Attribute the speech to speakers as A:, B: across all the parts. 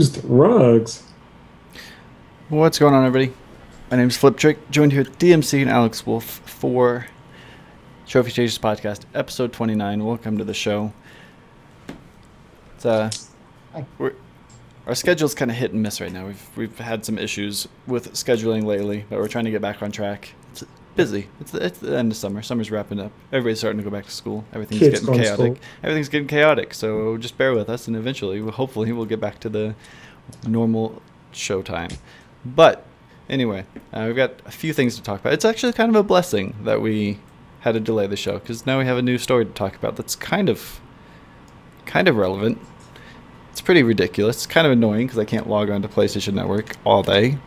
A: used rugs.
B: What's going on, everybody? My name is Fliptriq, joined here with DMC and Alex Wolf for Trophy Chasers Podcast, episode 29. Welcome to the show. It's our schedule's kind of hit and miss right now. We've had some issues with scheduling lately, but we're trying to get back on track. It's busy. It's the end of summer. Summer's wrapping up. Everybody's starting to go back to school. Everything's
A: Kids
B: getting
A: going to
B: chaotic.
A: school.
B: Everything's getting chaotic. So just bear with us, and eventually, hopefully, we'll get back to the normal show time. But anyway, we've got a few things to talk about. It's actually kind of a blessing that we had to delay the show, because now we have a new story to talk about that's kind of relevant. It's pretty ridiculous. It's kind of annoying because I can't log on to PlayStation Network all day.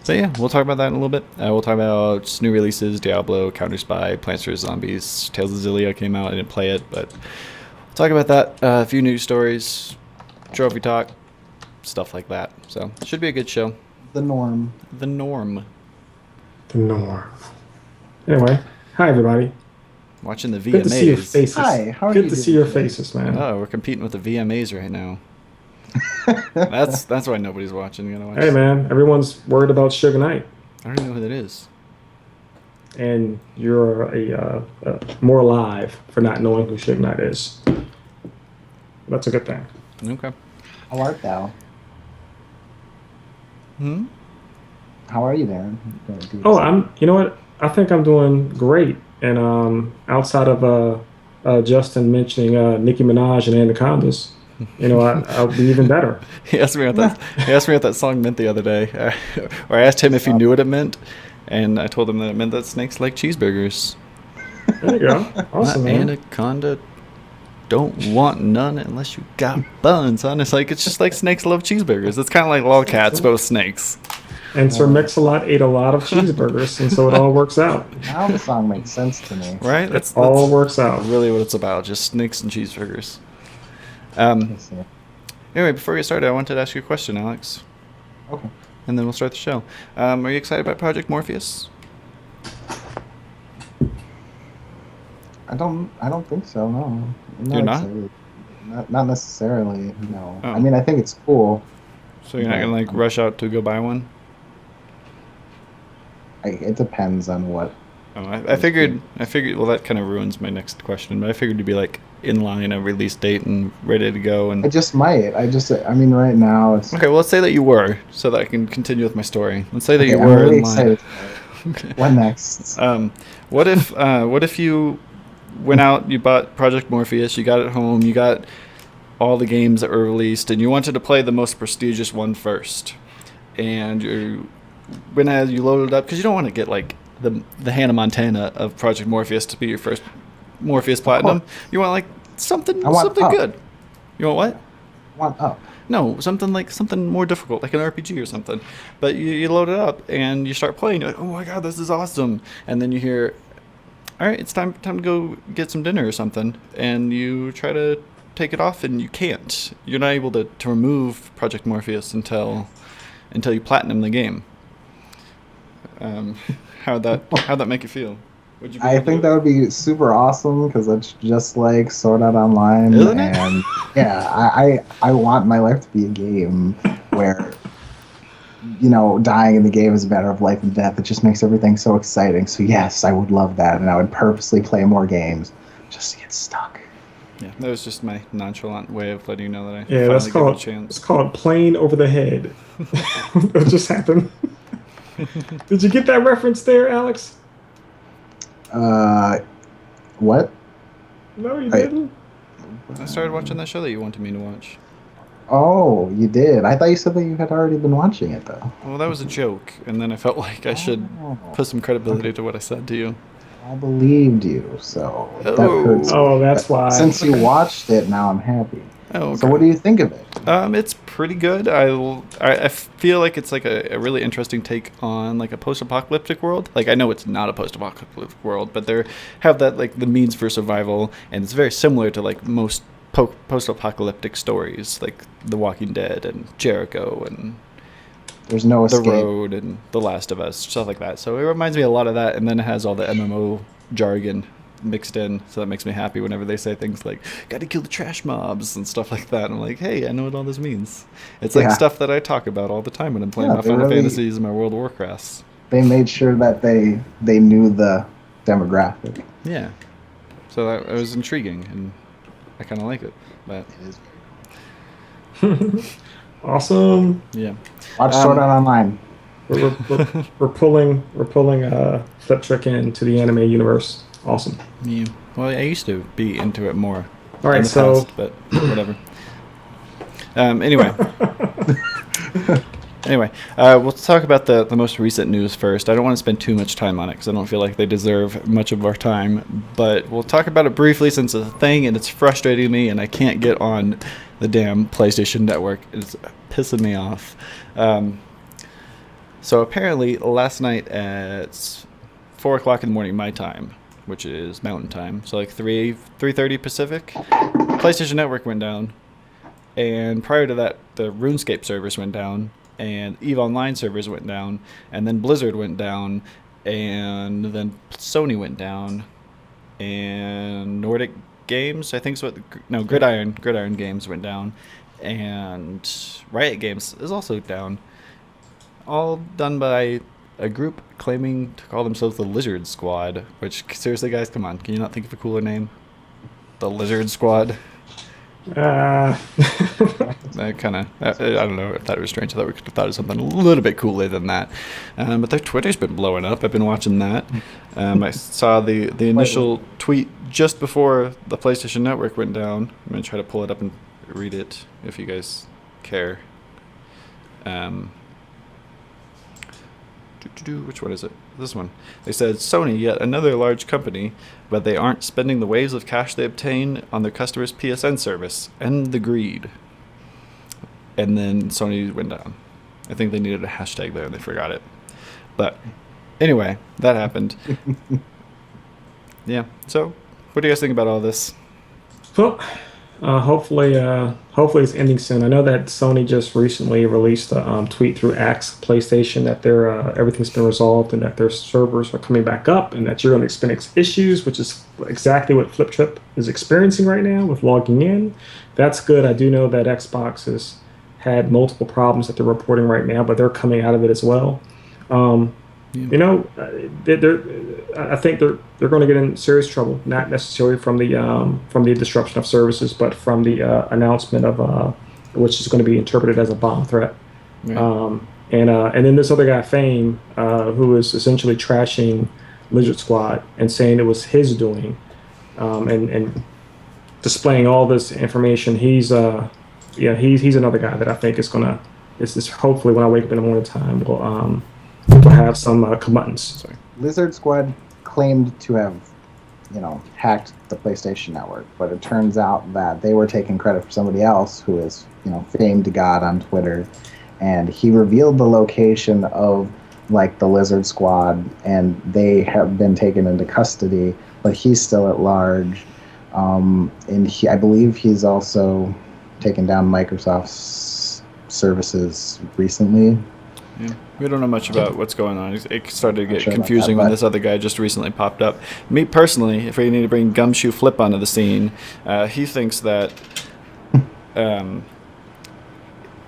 B: So yeah, we'll talk about that in a little bit. We'll talk about new releases, Diablo, Counterspy, Plants vs. Zombies, Tales of Xillia came out. I didn't play it, but we'll talk about that. A few news stories, trophy talk, stuff like that. So it should be a good show.
C: The norm.
B: The norm.
A: The norm. Anyway, hi everybody.
B: Watching the VMAs.
A: Good to see your faces.
C: Hi, how are
A: Good
C: you
A: to
C: doing
A: see your
C: today?
A: faces, man.
B: Oh, we're competing with the VMAs right now. That's why nobody's watching. You know,
A: Hey man, everyone's worried about Suge Knight,
B: I don't even know who that is.
A: and you're more alive for not knowing who Suge Knight is. That's a good thing.
B: Okay.
C: How art thou?
B: Hmm.
C: How are you, Darren?
A: Oh, You know what? I think I'm doing great. And outside of Justin mentioning Nicki Minaj and Anacondas, I'll be even better.
B: He asked me what that song meant the other day, or I asked him if he knew what it meant, and I told him that it meant that snakes like cheeseburgers.
A: There you go. Awesome, man.
B: Anaconda don't want none unless you got buns, huh? And it's just like snakes love cheeseburgers. It's kind of like lolcats, but with snakes.
A: And Sir Mix-a-Lot ate a lot of cheeseburgers, and so it all works out.
C: Now the song makes sense to me.
B: Right? That's
A: All works out.
B: really what it's about, just snakes and cheeseburgers.
C: Let's see.
B: Anyway, before we get started, I wanted to ask you a question, Alex,
C: Okay.
B: and then we'll start the show. Are you excited about Project Morpheus?
C: I don't think so. No. I'm
B: You're not?
C: excited. Not necessarily. No.
B: Oh.
C: I mean, I think it's cool.
B: So you're not gonna rush out to go buy one?
C: It depends on what.
B: Oh, I figured. Well, that kind of ruins my next question. But I figured you'd be like in line a release date and ready to go. And
C: I just might. I mean, right now it's.
B: okay, well, let's say that you were, so that I can continue with my story. Let's say that you
C: I'm
B: were
C: really
B: in line.
C: excited.
B: Okay.
C: What next?
B: What if you went out, you bought Project Morpheus, you got it home, you got all the games that were released, and you wanted to play the most prestigious one first, and you loaded it up because you don't want to get like the Hannah Montana of Project Morpheus to be your first Morpheus Platinum. You want like something
C: up.
B: good. You want what?
C: One up.
B: No, something more difficult, like an RPG or something. But you load it up and you start playing. You're like, oh my god, this is awesome! And then you hear, all right, it's time to go get some dinner or something. And you try to take it off and you can't. You're not able to remove Project Morpheus until you platinum the game. How'd that make you feel? Would you be
C: I
B: able to
C: think
B: do
C: that
B: it?
C: would be super awesome because it's just like Sword Art Online,
B: Isn't it?
C: and yeah, I want my life to be a game where dying in the game is a matter of life and death. It just makes everything so exciting. So yes, I would love that, and I would purposely play more games just to get stuck.
B: Yeah, that was just my nonchalant way of letting you know that I
A: Yeah,
B: finally
A: that's
B: gave it a
A: called
B: chance.
A: plane over the head. That just happened. Did you get that reference there, Alex?
C: What?
A: No, you
C: I-
A: didn't.
B: I started watching that show that you wanted me to watch.
C: Oh, you did. I thought you said that you had already been watching it though.
B: Well, that was a joke, and then I felt like I should
C: Oh,
B: put some credibility to what I said to you.
C: I believed you, so that
B: Oh.
C: hurts.
A: Oh, that's why.
C: Since you watched it, now I'm happy.
B: Oh, okay.
C: So what do you think of it?
B: It's pretty good. I feel like it's like a really interesting take on like a post-apocalyptic world. Like I know it's not a post-apocalyptic world, but they have that like the means for survival, and it's very similar to like most post-apocalyptic stories, like The Walking Dead and Jericho and
C: There's no
B: The
C: escape.
B: Road and The Last of Us, stuff like that. So it reminds me a lot of that, and then it has all the MMO jargon mixed in, so that makes me happy whenever they say things like "gotta kill the trash mobs" and stuff like that. I'm like, hey, I know what all this means. It's like stuff that I talk about all the time when I'm playing my Final Fantasies and my World of Warcrafts.
C: They made sure that they knew the demographic.
B: Yeah, so that it was intriguing, and I kind of like it. But
C: It is.
A: Awesome.
B: yeah,
C: Watch Sword Art Online.
A: We're pulling Fliptriq into the anime universe. Awesome.
B: yeah. Well, I used to be into it more.
A: All right,
B: in the past, but whatever. Anyway. Anyway, we'll talk about the most recent news first. I don't want to spend too much time on it because I don't feel like they deserve much of our time. But we'll talk about it briefly since it's a thing and it's frustrating me and I can't get on the damn PlayStation Network. It's pissing me off. So apparently last night at 4 o'clock in the morning my time, which is Mountain Time, so like 3:30 Pacific, PlayStation Network went down. And prior to that, the RuneScape servers went down. And EVE Online servers went down, and then Blizzard went down, and then Sony went down, and Nordic Games, I think is what, no, Gridiron Games went down, and Riot Games is also down. All done by a group claiming to call themselves the LizardSquad, which, seriously guys, come on, can you not think of a cooler name? The LizardSquad? I kind of, I don't know if that was strange. I thought we could have thought of something a little bit cooler than that. But their Twitter's been blowing up. I've been watching that. I saw the initial tweet just before the PlayStation Network went down. I'm going to try to pull it up and read it if you guys care. Which one is it? This one. They said, Sony, yet another large company, but they aren't spending the waves of cash they obtain on their customers' PSN service. End the greed. And then Sony went down. I think they needed a hashtag there and they forgot it. But anyway, that happened. Yeah. So what do you guys think about all this?
A: Well, hopefully it's ending soon. I know that Sony just recently released a tweet through X PlayStation that their everything's been resolved and that their servers are coming back up and that you're going to experience issues, which is exactly what Fliptriq is experiencing right now with logging in. That's good. I do know that Xbox has had multiple problems that they're reporting right now, but they're coming out of it as well. You know, I think they're going to get in serious trouble, not necessarily from the disruption of services, but from the announcement of which is going to be interpreted as a bomb threat. Right. And then this other guy, Fame, who is essentially trashing LizardSquad and saying it was his doing, and displaying all this information. He's another guy that I think is gonna. This hopefully when I wake up in the morning time will have some comeuppance. Sorry.
C: LizardSquad claimed to have, hacked the PlayStation Network, but it turns out that they were taking credit for somebody else who is, famed god on Twitter, and he revealed the location of like the LizardSquad, and they have been taken into custody, but he's still at large, and I believe he's also taken down Microsoft's services recently.
B: Yeah. We don't know much about what's going on. It started to get confusing when this other guy just recently popped up. Me personally, if we need to bring Gumshoe Flip onto the scene, he thinks that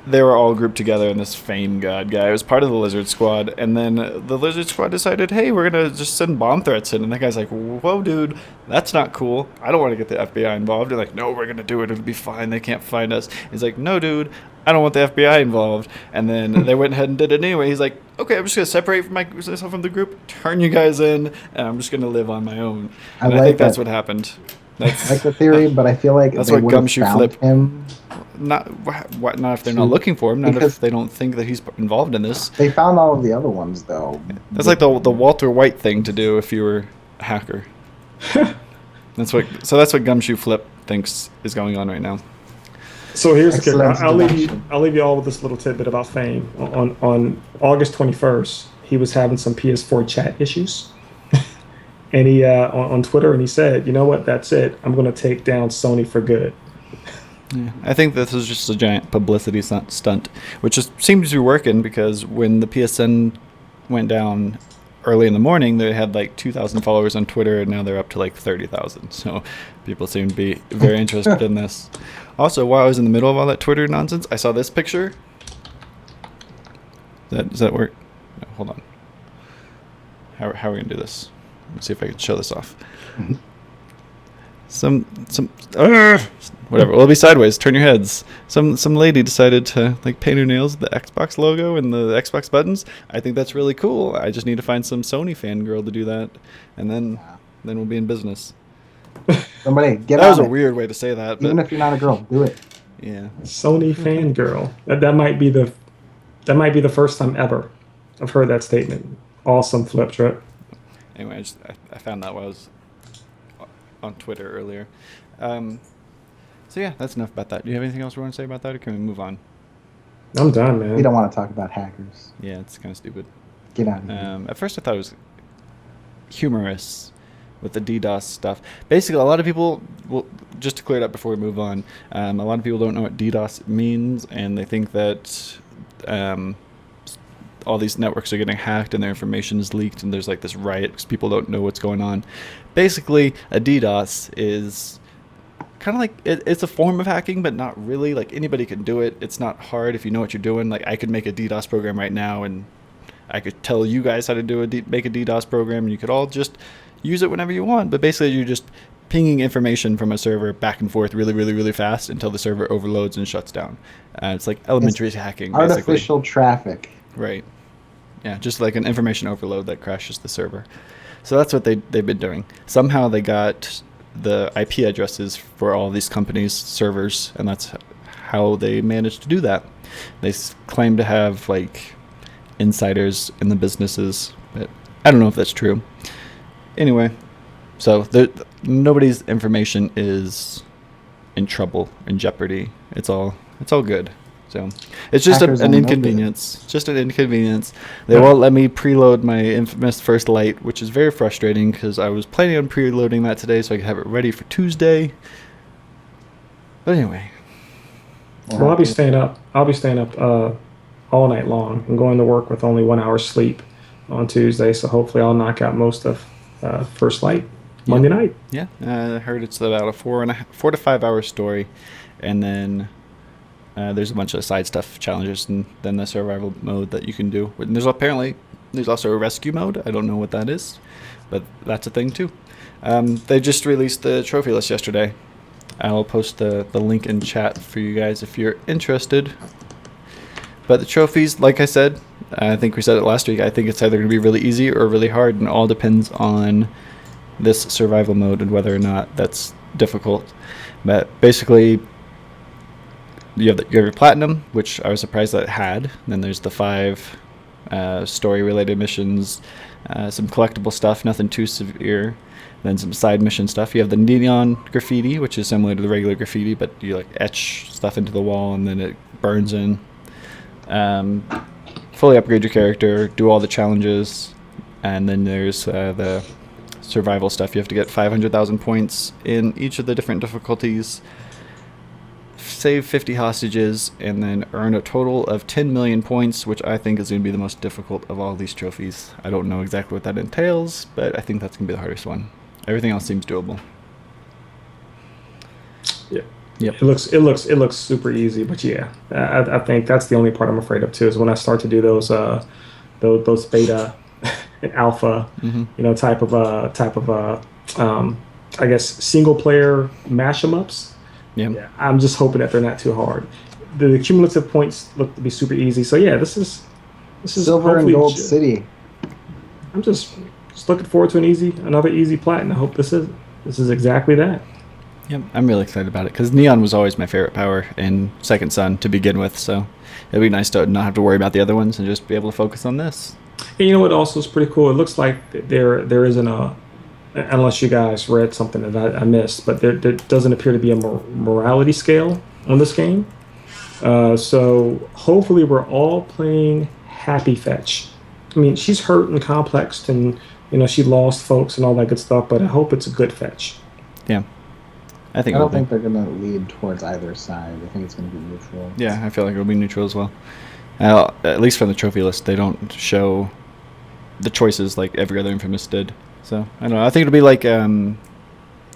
B: they were all grouped together in this Fame God guy. It was part of the LizardSquad, and then the LizardSquad decided, hey, we're going to just send bomb threats in. And that guy's like, whoa, dude, that's not cool. I don't want to get the FBI involved. They're like, no, we're going to do it. It'll be fine. They can't find us. He's like, no, dude, I don't want the FBI involved. And then they went ahead and did it anyway. He's like, okay, I'm just going to separate myself from the group, turn you guys in, and I'm just going to live on my own. And I think that's what happened. That's,
C: I like the theory, but I feel like
B: that's
C: they
B: what
C: would
B: Gumshoe
C: have
B: Flip.
C: found him.
B: Not if they're not looking for him. Not if they don't think that he's involved in this.
C: They found all of the other ones, though.
B: That's like the Walter White thing to do if you were a hacker. That's what Gumshoe Flip thinks is going on right now.
A: So here's the kicker. I'll leave you all with this little tidbit about Fame. On August 21st, he was having some PS4 chat issues. And he on Twitter, and he said, you know what, that's it. I'm going to take down Sony for good.
B: Yeah, I think this is just a giant publicity stunt, which just seems to be working because when the PSN went down early in the morning, they had like 2,000 followers on Twitter, and now they're up to like 30,000. So people seem to be very interested in this. Also, while I was in the middle of all that Twitter nonsense, I saw this picture. Does that work? No, hold on. How are we gonna do this? Let's see if I can show this off. Whatever. Well, it'll be sideways. Turn your heads. Some lady decided to like paint her nails with the Xbox logo and the Xbox buttons. I think that's really cool. I just need to find some Sony fangirl to do that, and then we'll be in business.
C: Somebody get
B: That was
C: on
B: a
C: it.
B: weird way to say that, but
C: Even if you're not a girl, do it.
B: yeah.
A: Sony fangirl. That might be the first time ever I've heard that statement. Awesome, Fliptriq.
B: Anyway, I found that while I was on Twitter earlier. So yeah, that's enough about that. Do you have anything else you want to say about that, or can we move on?
A: I'm done, man.
C: We don't want to talk about hackers.
B: Yeah, it's kind of stupid.
C: Get out of here.
B: At first I thought it was humorous with the DDoS stuff. Basically, a lot of people, just to clear it up before we move on, a lot of people don't know what DDoS means, and they think that all these networks are getting hacked and their information is leaked, and there's like this riot because people don't know what's going on. Basically, a DDoS is kind of like it's a form of hacking, but not really. Like, anybody can do it. It's not hard if you know what you're doing. Like, I could make a DDoS program right now, and I could tell you guys how to make a DDoS program, and you could all just use it whenever you want. But basically, you're just pinging information from a server back and forth really, really, really fast until the server overloads and shuts down. It's like elementary hacking, basically.
C: Artificial traffic.
B: Right. Yeah, just like an information overload that crashes the server. So that's what they've been doing. Somehow they got the IP addresses for all these companies' servers, and that's how they managed to do that. They claim to have like insiders in the businesses, but I don't know if that's true. Anyway, so nobody's information is in trouble, in jeopardy. It's all good. So it's just an inconvenience. Just an inconvenience. They won't let me preload my infamous First Light, which is very frustrating because I was planning on preloading that today so I could have it ready for Tuesday. But anyway.
A: Well, I'll be staying up all night long. I'm going to work with only 1 hour sleep on Tuesday, so hopefully I'll knock out most of First Light Monday night.
B: Yeah, I heard it's about a 4 to 5 hour story, and then there's a bunch of side stuff challenges, and then the survival mode that you can do. And there's also a rescue mode. I don't know what that is, but that's a thing too. They just released the trophy list yesterday. I'll post the link in chat for you guys if you're interested. But the trophies, like I said, I think we said it last week, I think it's either going to be really easy or really hard, and it all depends on this survival mode and whether or not that's difficult. But basically, you have your platinum, which I was surprised that it had. Then there's the 5 story-related missions, some collectible stuff, nothing too severe. Then some side mission stuff. You have the neon graffiti, which is similar to the regular graffiti, but you like etch stuff into the wall and then it burns in. Fully upgrade your character, do all the challenges, and then there's the survival stuff. You have to get 500,000 points in each of the different difficulties, save 50 hostages, and then earn a total of 10 million points, which I think is going to be the most difficult of all these trophies. I don't know exactly what that entails, but I think that's going to be the hardest one. Everything else seems doable.
A: Yeah.
B: Yep.
A: It looks super easy, but yeah, I think that's the only part I'm afraid of too, is when I start to do those beta and alpha, type of I guess single player mash 'em ups. Yeah, I'm just hoping that they're not too hard. The cumulative points look to be super easy, so yeah, this is
C: Silver and Gold City.
A: I'm just looking forward to another easy platinum. I hope this is exactly that.
B: Yep, I'm really excited about it because Neon was always my favorite power in Second Son to begin with, so it'd be nice to not have to worry about the other ones and just be able to focus on this.
A: And you know what also is pretty cool? It looks like there isn't unless you guys read something that I missed, but there doesn't appear to be a morality scale on this game. So hopefully we're all playing Happy Fetch. I mean, she's hurt and complex, and she lost folks and all that good stuff, but I hope it's a good fetch.
B: Yeah. I
C: don't think they're going to lead towards either side. I think it's going to be neutral.
B: Yeah, I feel like it'll be neutral as well. At least from the trophy list, they don't show the choices like every other Infamous did. So I don't know. I think it'll be like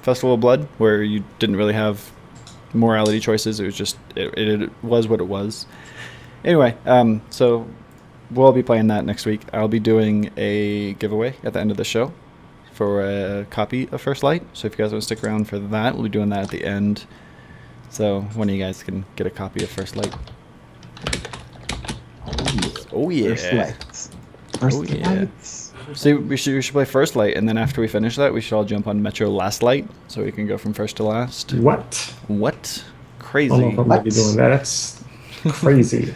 B: Festival of Blood, where you didn't really have morality choices. It was just it was what it was. Anyway, so we'll be playing that next week. I'll be doing a giveaway at the end of the show for a copy of First Light. So if you guys want to stick around for that, we'll be doing that at the end. So one of you guys can get a copy of First Light. Oh yeah.
C: First Lights. First Lights.
B: See, we should play First Light, and then after we finish that, we should all jump on Metro Last Light, so we can go from first to last.
A: What?
B: What?
A: I
B: Crazy.
A: don't know if I'm gonna be doing that. That's crazy.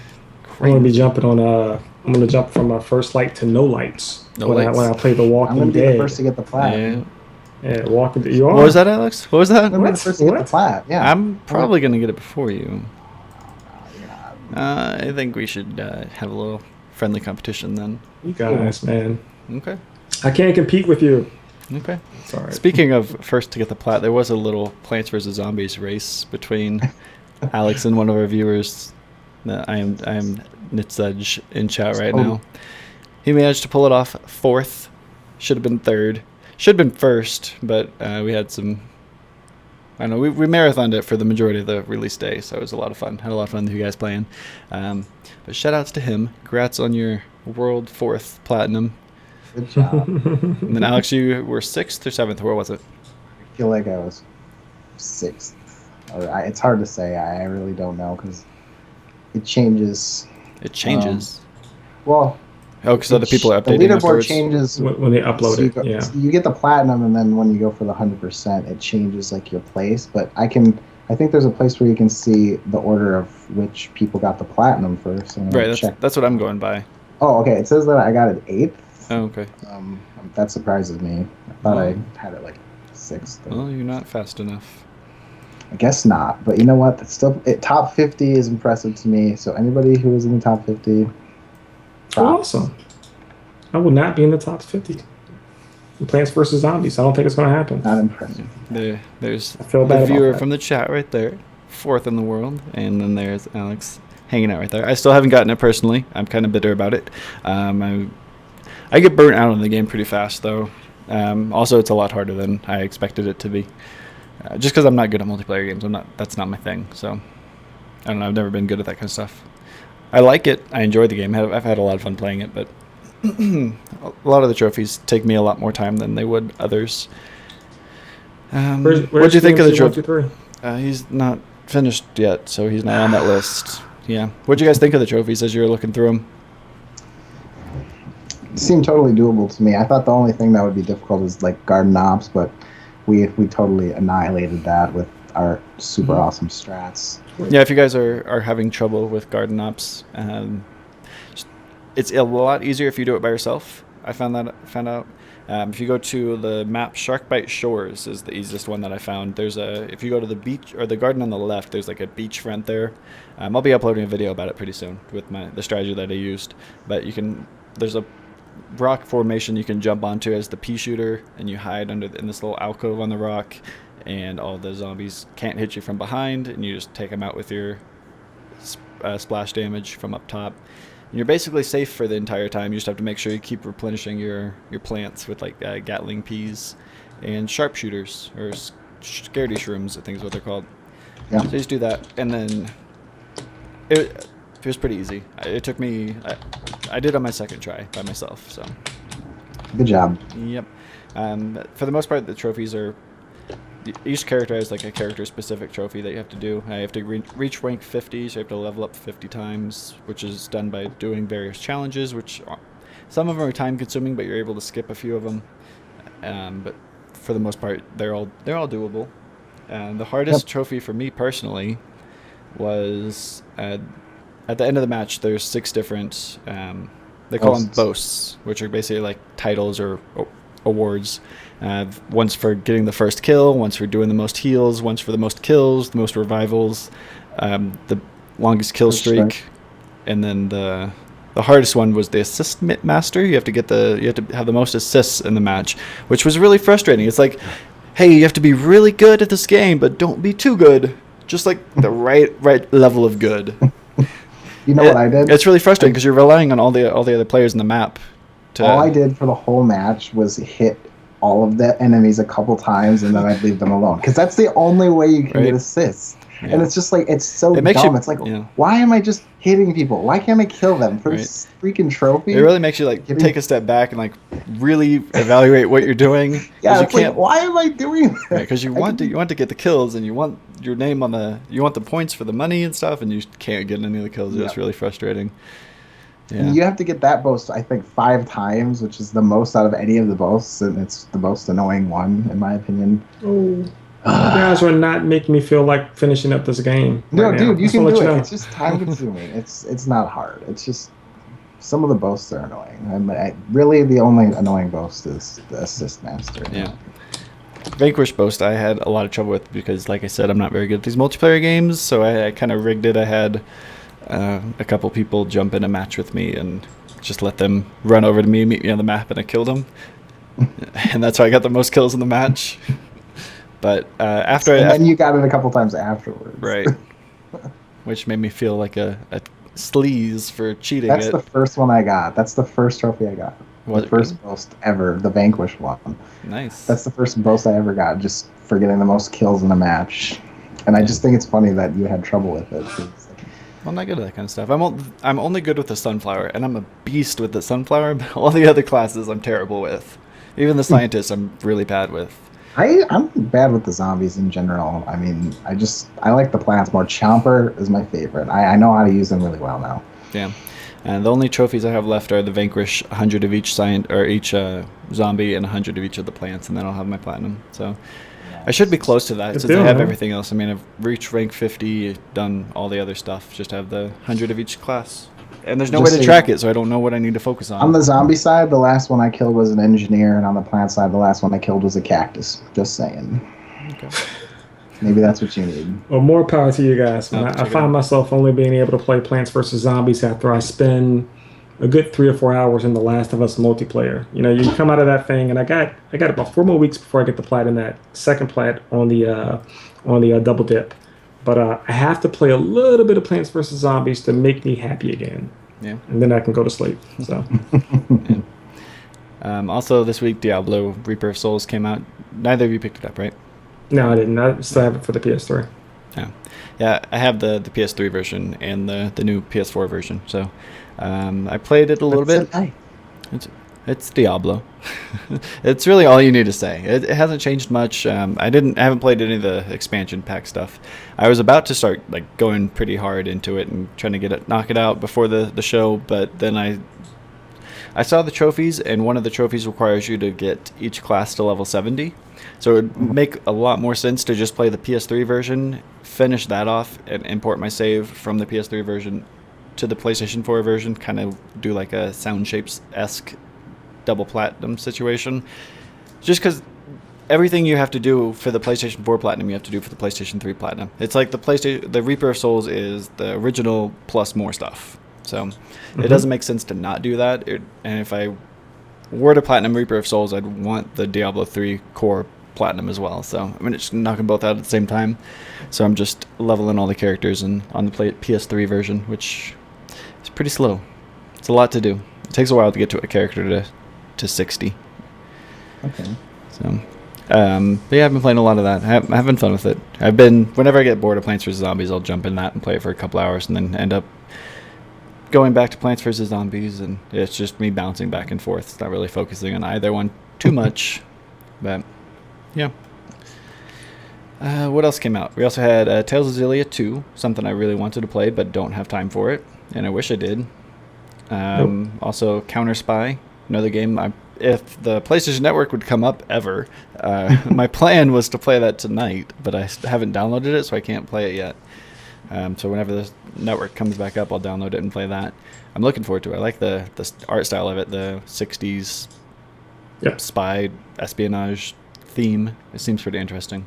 A: I'm gonna be jumping on. I'm gonna jump from First Light to No Lights.
B: No
A: when
B: Lights.
A: I play The Walking
C: I'm gonna be
A: Dead.
C: the first to get the plat.
B: Yeah.
A: Walking. You are.
B: What was that, Alex? What was that?
C: I'm gonna be the first to get the plat. Yeah.
B: I'm probably gonna get it before you.
C: Yeah.
B: I think we should have a little friendly competition then.
A: You guys, man.
B: Okay.
A: I can't compete with you.
B: Okay.
A: Sorry.
B: Speaking of first to get the plat, there was a little Plants vs Zombies race between Alex and one of our viewers. I am Nitzedge in chat right now. He managed to pull it off fourth. Should have been third. Should have been first, but we had some. I don't know. We marathoned it for the majority of the release day, so it was a lot of fun. Had a lot of fun with you guys playing. But shout outs to him. Congrats on your world fourth platinum.
C: Good job.
B: And then Alex, you were 6th or 7th. Where was it?
C: I feel like I was 6th. It's hard to say. I really don't know because it changes.
B: It changes.
C: Well.
B: Oh, because other people are updating.
C: The leaderboard
B: afterwards.
C: changes
A: when they upload it. Yeah.
C: So you get the platinum, and then when you go for the 100%, it changes like your place. But I think there's a place where you can see the order of which people got the platinum first. So
B: Right. That's what I'm going by.
C: Oh, okay. It says that I got it 8th.
B: Oh, okay.
C: That surprises me. I thought I had it like 6th.
B: Well, you're not fast enough.
C: I guess not. But you know what? That's still top 50 is impressive to me. So anybody who is in the top 50.
A: Awesome. I will not be in the top 50. Plants vs Zombies. I don't think it's going to happen.
C: Not impressive.
B: There's
A: feel bad
B: the
A: about
B: viewer
A: that.
B: from the chat right there, 4th in the world, and then there's Alex hanging out right there. I still haven't gotten it personally. I'm kind of bitter about it. I get burnt out on the game pretty fast though. Also, it's a lot harder than I expected it to be. Just because I'm not good at multiplayer games, that's not my thing. So I don't know. I've never been good at that kind of stuff. I like it. I enjoy the game. I've had a lot of fun playing it, but a lot of the trophies take me a lot more time than they would others. What do you think of the trophy? He's not finished yet, so he's not on that list. Yeah. What do you guys think of the trophies as you're looking through them?
C: It seemed totally doable to me. I thought the only thing that would be difficult is like garden ops, but we totally annihilated that with our super awesome strats.
B: Yeah, if you guys are having trouble with garden ops, it's a lot easier if you do it by yourself. I found out. If you go to the map, Sharkbite Shores is the easiest one that I found. If you go to the beach or the garden on the left, there's like a beachfront there. I'll be uploading a video about it pretty soon with the strategy that I used. But there's a rock formation you can jump onto as the pea shooter, and you hide in this little alcove on the rock, and all the zombies can't hit you from behind, and you just take them out with your splash damage from up top. And you're basically safe for the entire time. You just have to make sure you keep replenishing your plants with like Gatling peas and sharpshooters, or scaredy shrooms, I think is what they're called.
C: Yeah.
B: So you just do that, and then it was pretty easy. It took me. I did it on my 2nd try by myself. So.
C: Good job.
B: Yep. For the most part, the trophies are. Each character has like a character-specific trophy that you have to do. You have to reach rank 50, so you have to level up 50 times, which is done by doing various challenges, which some of them are time-consuming, but you're able to skip a few of them. But for the most part, they're all doable. And the hardest trophy for me personally was at the end of the match. There's 6 different. They call them boasts, which are basically like titles or awards. One's for getting the first kill, one's for doing the most heals, one's for the most kills, the most revivals, the longest kill streak, and then the hardest one was the assist master. You have to have the most assists in the match, which was really frustrating. It's like, hey, you have to be really good at this game, but don't be too good. Just like the right level of good.
C: You know what I did?
B: It's really frustrating because you're relying on all the other players in the map
C: all I did for the whole match was hit all of the enemies a couple times, and then I'd leave them alone. Because that's the only way you can get assists. Yeah. And it's just like, it's so dumb. It's like, why am I just hitting people? Why can't I kill them for this freaking trophy?
B: It really makes you like take a step back and like really evaluate what you're doing.
C: Yeah, it's like, why am I doing this?
B: Because you want to get the kills, and you want your name on you want the points for the money and stuff, and you can't get any of the kills. It's really frustrating. Yeah.
C: And you have to get that boast, I think, 5 times, which is the most out of any of the boasts, and it's the most annoying one, in my opinion.
A: Oh. You guys are not making me feel like finishing up this game.
C: No, dude, you can do it. It's just time consuming. It's not hard. It's just some of the boasts are annoying. Really, the only annoying boast is the assist master.
B: Yeah. Vanquish boast I had a lot of trouble with because, like I said, I'm not very good at these multiplayer games, so I kind of rigged it. I had a couple people jump in a match with me and just let them run over to me, meet me on the map, and I killed them. And that's how I got the most kills in the match. But
C: then you got it a couple times afterwards,
B: right? Which made me feel like a sleaze for cheating.
C: That's the first one I got. That's the first trophy I got. The first boast ever, the Vanquish one.
B: Nice.
C: That's the first boast I ever got, just for getting the most kills in a match. And I just think it's funny that you had trouble with it.
B: I'm not good at that kind of stuff. I'm only good with the sunflower, and I'm a beast with the sunflower. But all the other classes I'm terrible with. Even the scientist I'm really bad with.
C: I'm bad with the zombies in general. I mean, I like the plants more. Chomper is my favorite. I know how to use them really well now.
B: Yeah. And the only trophies I have left are the Vanquish, 100 of each zombie, and 100 of each of the plants, and then I'll have my platinum. So I should be close to that since I have everything else. I mean, I've reached rank 50, done all the other stuff. Just have the 100 of each class. And there's no way to track it, so I don't know what I need to focus on.
C: On the zombie side, the last one I killed was an engineer, and on the plant side, the last one I killed was a cactus. Just saying. Okay. Maybe that's what you need.
A: Well, more power to you guys. I find myself only being able to play Plants vs. Zombies after I spend a good 3 or 4 hours in The Last of Us multiplayer. You know, you come out of that thing, and I got about 4 more weeks before I get the plat in that second plat on the double dip. But I have to play a little bit of Plants vs. Zombies to make me happy again.
B: Yeah.
A: And then I can go to sleep. So.
B: Yeah. Also, this week, Diablo Reaper of Souls came out. Neither of you picked it up, right?
A: No, I didn't. I still have it for the PS3.
B: Yeah, I have the PS3 version and the new PS4 version. So I played it a little bit. It's Diablo. It's really all you need to say. It hasn't changed much. I haven't played any of the expansion pack stuff. I was about to start like going pretty hard into it and trying to knock it out before the show, but then I saw the trophies, and one of the trophies requires you to get each class to level 70. So it would make a lot more sense to just play the PS3 version, finish that off, and import my save from the PS3 version to the PlayStation 4 version, kind of do like a Sound Shapes-esque double platinum situation. Just because everything you have to do for the PlayStation 4 platinum, you have to do for the PlayStation 3 platinum. It's like the Reaper of Souls is the original plus more stuff. So it doesn't make sense to not do that. And if I were to platinum Reaper of Souls, I'd want the Diablo 3 core platinum as well. So I'm just knocking both out at the same time. So I'm just leveling all the characters on the PS3 version, which is pretty slow. It's a lot to do. It takes a while to get to a character to 60.
C: Okay.
B: So, but yeah, I've been playing a lot of that. I'm having fun with it. Whenever I get bored of Plants vs. Zombies, I'll jump in that and play it for a couple hours, and then end up going back to Plants vs. Zombies, and it's just me bouncing back and forth. It's not really focusing on either one too much, but yeah. What else came out? We also had Tales of Xillia 2, something I really wanted to play but don't have time for it, and I wish I did. Also, Counterspy, another game. If the PlayStation Network would come up ever, my plan was to play that tonight, but I haven't downloaded it, so I can't play it yet. So whenever the network comes back up, I'll download it and play that. I'm looking forward to it. I like the art style of it, the 60s spy espionage theme. It seems pretty interesting.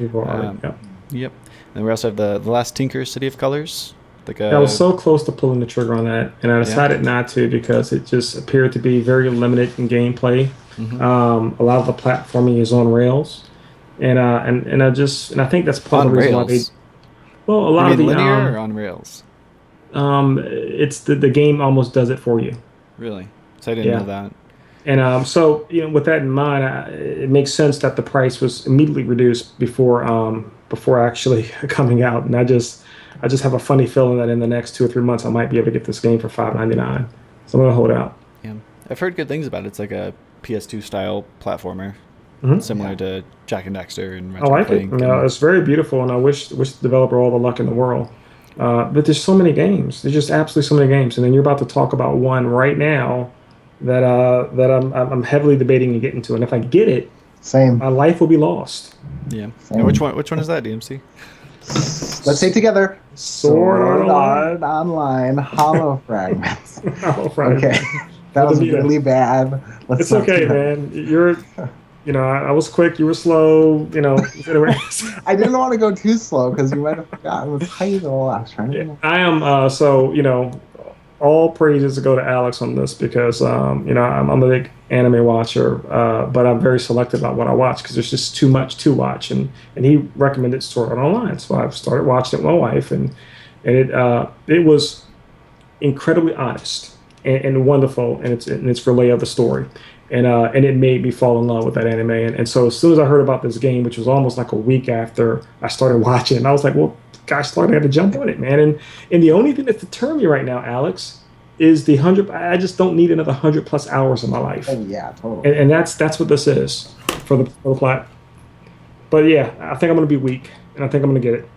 B: Yep. And we also have the Last Tinker City of Colors.
A: I was so close to pulling the trigger on that, and I decided not to because it just appeared to be very limited in gameplay. A lot of the platforming is on rails, and I think that's part of the reason why they. Well, a lot of the
B: linear or on rails.
A: It's the game almost does it for you.
B: Really? So I didn't know
A: Yeah.
B: that.
A: And so, with that in mind, it makes sense that the price was immediately reduced before actually coming out. And I just have a funny feeling that in the next 2 or 3 months, I might be able to get this game for $5.99. So I'm gonna hold out.
B: Yeah, I've heard good things about it. It's like a PS2 style platformer,
A: Hmm.
B: similar
C: Yeah.
B: to Jack and Daxter and
A: I
B: Ratchet and
A: like it.
B: Clank, and
A: It's very beautiful, and I wish the developer all the luck in the world. But there's so many games. There's just absolutely so many games, and then you're about to talk about one right now that I'm heavily debating and getting to. And if I get it,
C: Same.
A: my life will be lost.
B: yeah. Now,
C: Same.
B: which one is that, DMC?
C: Let's say together.
A: Sword Art Online.
C: Art Online Hollow Fragments.
A: Oh, Friday,
C: Okay.
A: man.
C: That
A: For the
C: was
A: Vita.
C: really bad. Let's
A: It's
C: not do
A: okay,
C: that.
A: man. I was quick. You were slow. Anyway.
C: I didn't want to go too slow because you might have forgotten the title. I was trying to
A: Yeah,
C: remember.
A: I am. So all praises go to Alex on this because I'm a big anime watcher, but I'm very selective about what I watch because there's just too much to watch, and he recommended Sword Art Online, so I've started watching it with my wife, and it was incredibly honest and wonderful in its relay of the story. And it made me fall in love with that anime. And so as soon as I heard about this game, which was almost like a week after I started watching, I was like, well, gosh, I had to jump on it, man. And the only thing that's deterring me right now, Alex, is the 100. I just don't need another 100+ hours in my life.
C: Oh yeah, totally.
A: And that's what this is for the plot. But yeah, I think I'm gonna be weak, and I think I'm gonna get it.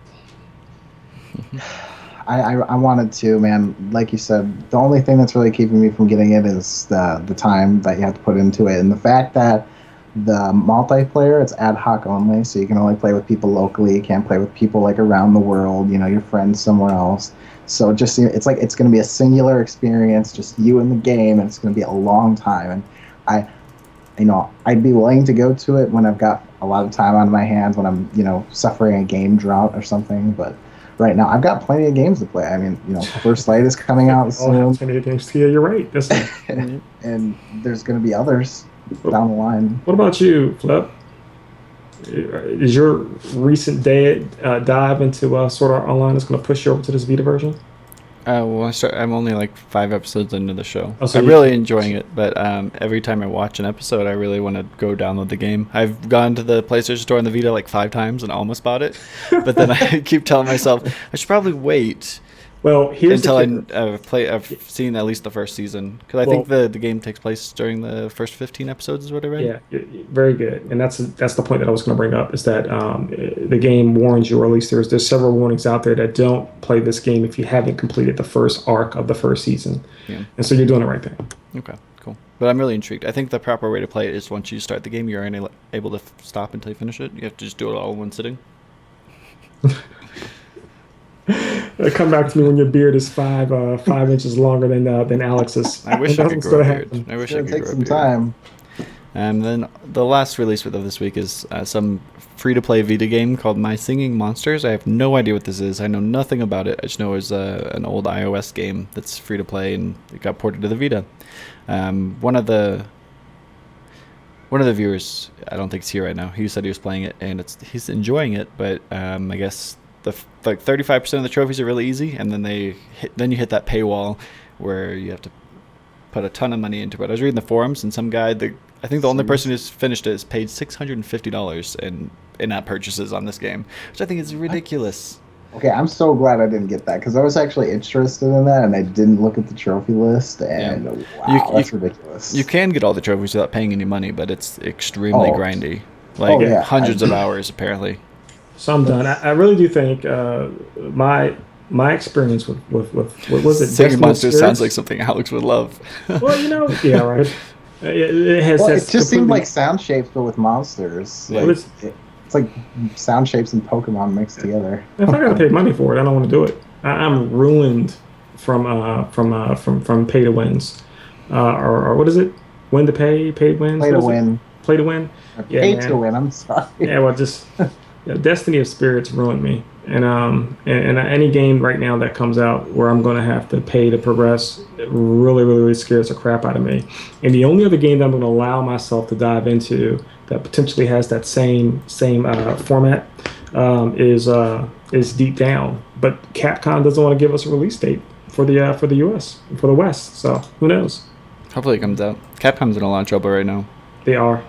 C: I wanted to, man. Like you said, the only thing that's really keeping me from getting it is the time that you have to put into it, and the fact that the multiplayer it's ad hoc only, so you can only play with people locally. You can't play with people like around the world. Your friends somewhere else. So just it's like it's going to be a singular experience, just you in the game, and it's going to be a long time. And I, I'd be willing to go to it when I've got a lot of time on my hands, when I'm suffering a game drought or something, but. Right now, I've got plenty of games to play. I mean, First Light is coming out
A: All have
C: soon,
A: plenty of games. Yeah, you're right. Listen,
C: and there's going to be others down the line.
A: what about you, Flip? Is your recent dive into Sword Art Online is going to push you over to this Vita version?
B: Well, I'm only like 5 episodes into the show.
A: Oh, so
B: I'm really enjoying it, but every time I watch an episode, I really want to go download the game. I've gone to the PlayStation Store and the Vita like 5 times and almost bought it, but then I keep telling myself I should probably wait
A: Well, here's
B: until
A: the kicker.
B: I've seen at least the first season, because I think the game takes place during the first 15 episodes is what I read.
A: Yeah, very good. And that's the point that I was going to bring up is that the game warns you, or at least there's several warnings out there that don't play this game if you haven't completed the first arc of the first season.
B: Yeah.
A: And so you're doing the right thing.
B: Okay, cool. But I'm really intrigued. I think the proper way to play it is once you start the game, you're able to stop until you finish it. You have to just do it all in one sitting.
A: Come back to me when your beard is 5 inches longer than Alex's.
B: I wish I could
A: That's
B: grow a
A: gonna
B: beard.
A: happen.
B: I wish
C: It's
B: I
C: going
B: could
C: to take
B: grow a
C: some
B: beard.
C: time.
B: And then the last release of this week is some free-to-play Vita game called My Singing Monsters. I have no idea what this is. I know nothing about it. I just know it was an old iOS game that's free-to-play, and it got ported to the Vita. One of the viewers, I don't think he's here right now, he said he was playing it, and he's enjoying it, but I guess like 35% of the trophies are really easy, and then you hit that paywall where you have to put a ton of money into it. I was reading the forums, and some guy, I think the only person who's finished it has paid $650 in in-app purchases on this game, which I think is ridiculous.
C: Okay, I'm so glad I didn't get that because I was actually interested in that and I didn't look at the trophy list, and wow, that's ridiculous.
B: You can get all the trophies without paying any money, but it's extremely grindy. Like hundreds of hours apparently.
A: So I'm done. I really do think my experience with what was it?
B: Singing
A: Destiny of
B: Monsters sounds
A: Spirits?
B: like something Alex would love.
A: Well, yeah, right. It has.
C: Well,
A: has
C: it just seemed
A: completely-
C: like sound shapes, but with monsters.
B: Yeah.
C: Like,
A: Well,
C: it's like sound shapes and Pokemon mixed together.
A: if I gotta pay money for it, I don't want to do it. I'm ruined from pay to wins, or what is it? Win to pay to win.
C: Play to win.
A: Play to win. Yeah,
C: Pay
A: man.
C: to win. I'm sorry.
A: Yeah, well, just Destiny of Spirits ruined me, and any game right now that comes out where I'm going to have to pay to progress, it really scares the crap out of me. And the only other game that I'm going to allow myself to dive into that potentially has that same format is Deep Down, but Capcom doesn't want to give us a release date for the US, for the West. So who knows?
B: Hopefully it comes out. Capcom's in a lot of trouble right now.
A: They are,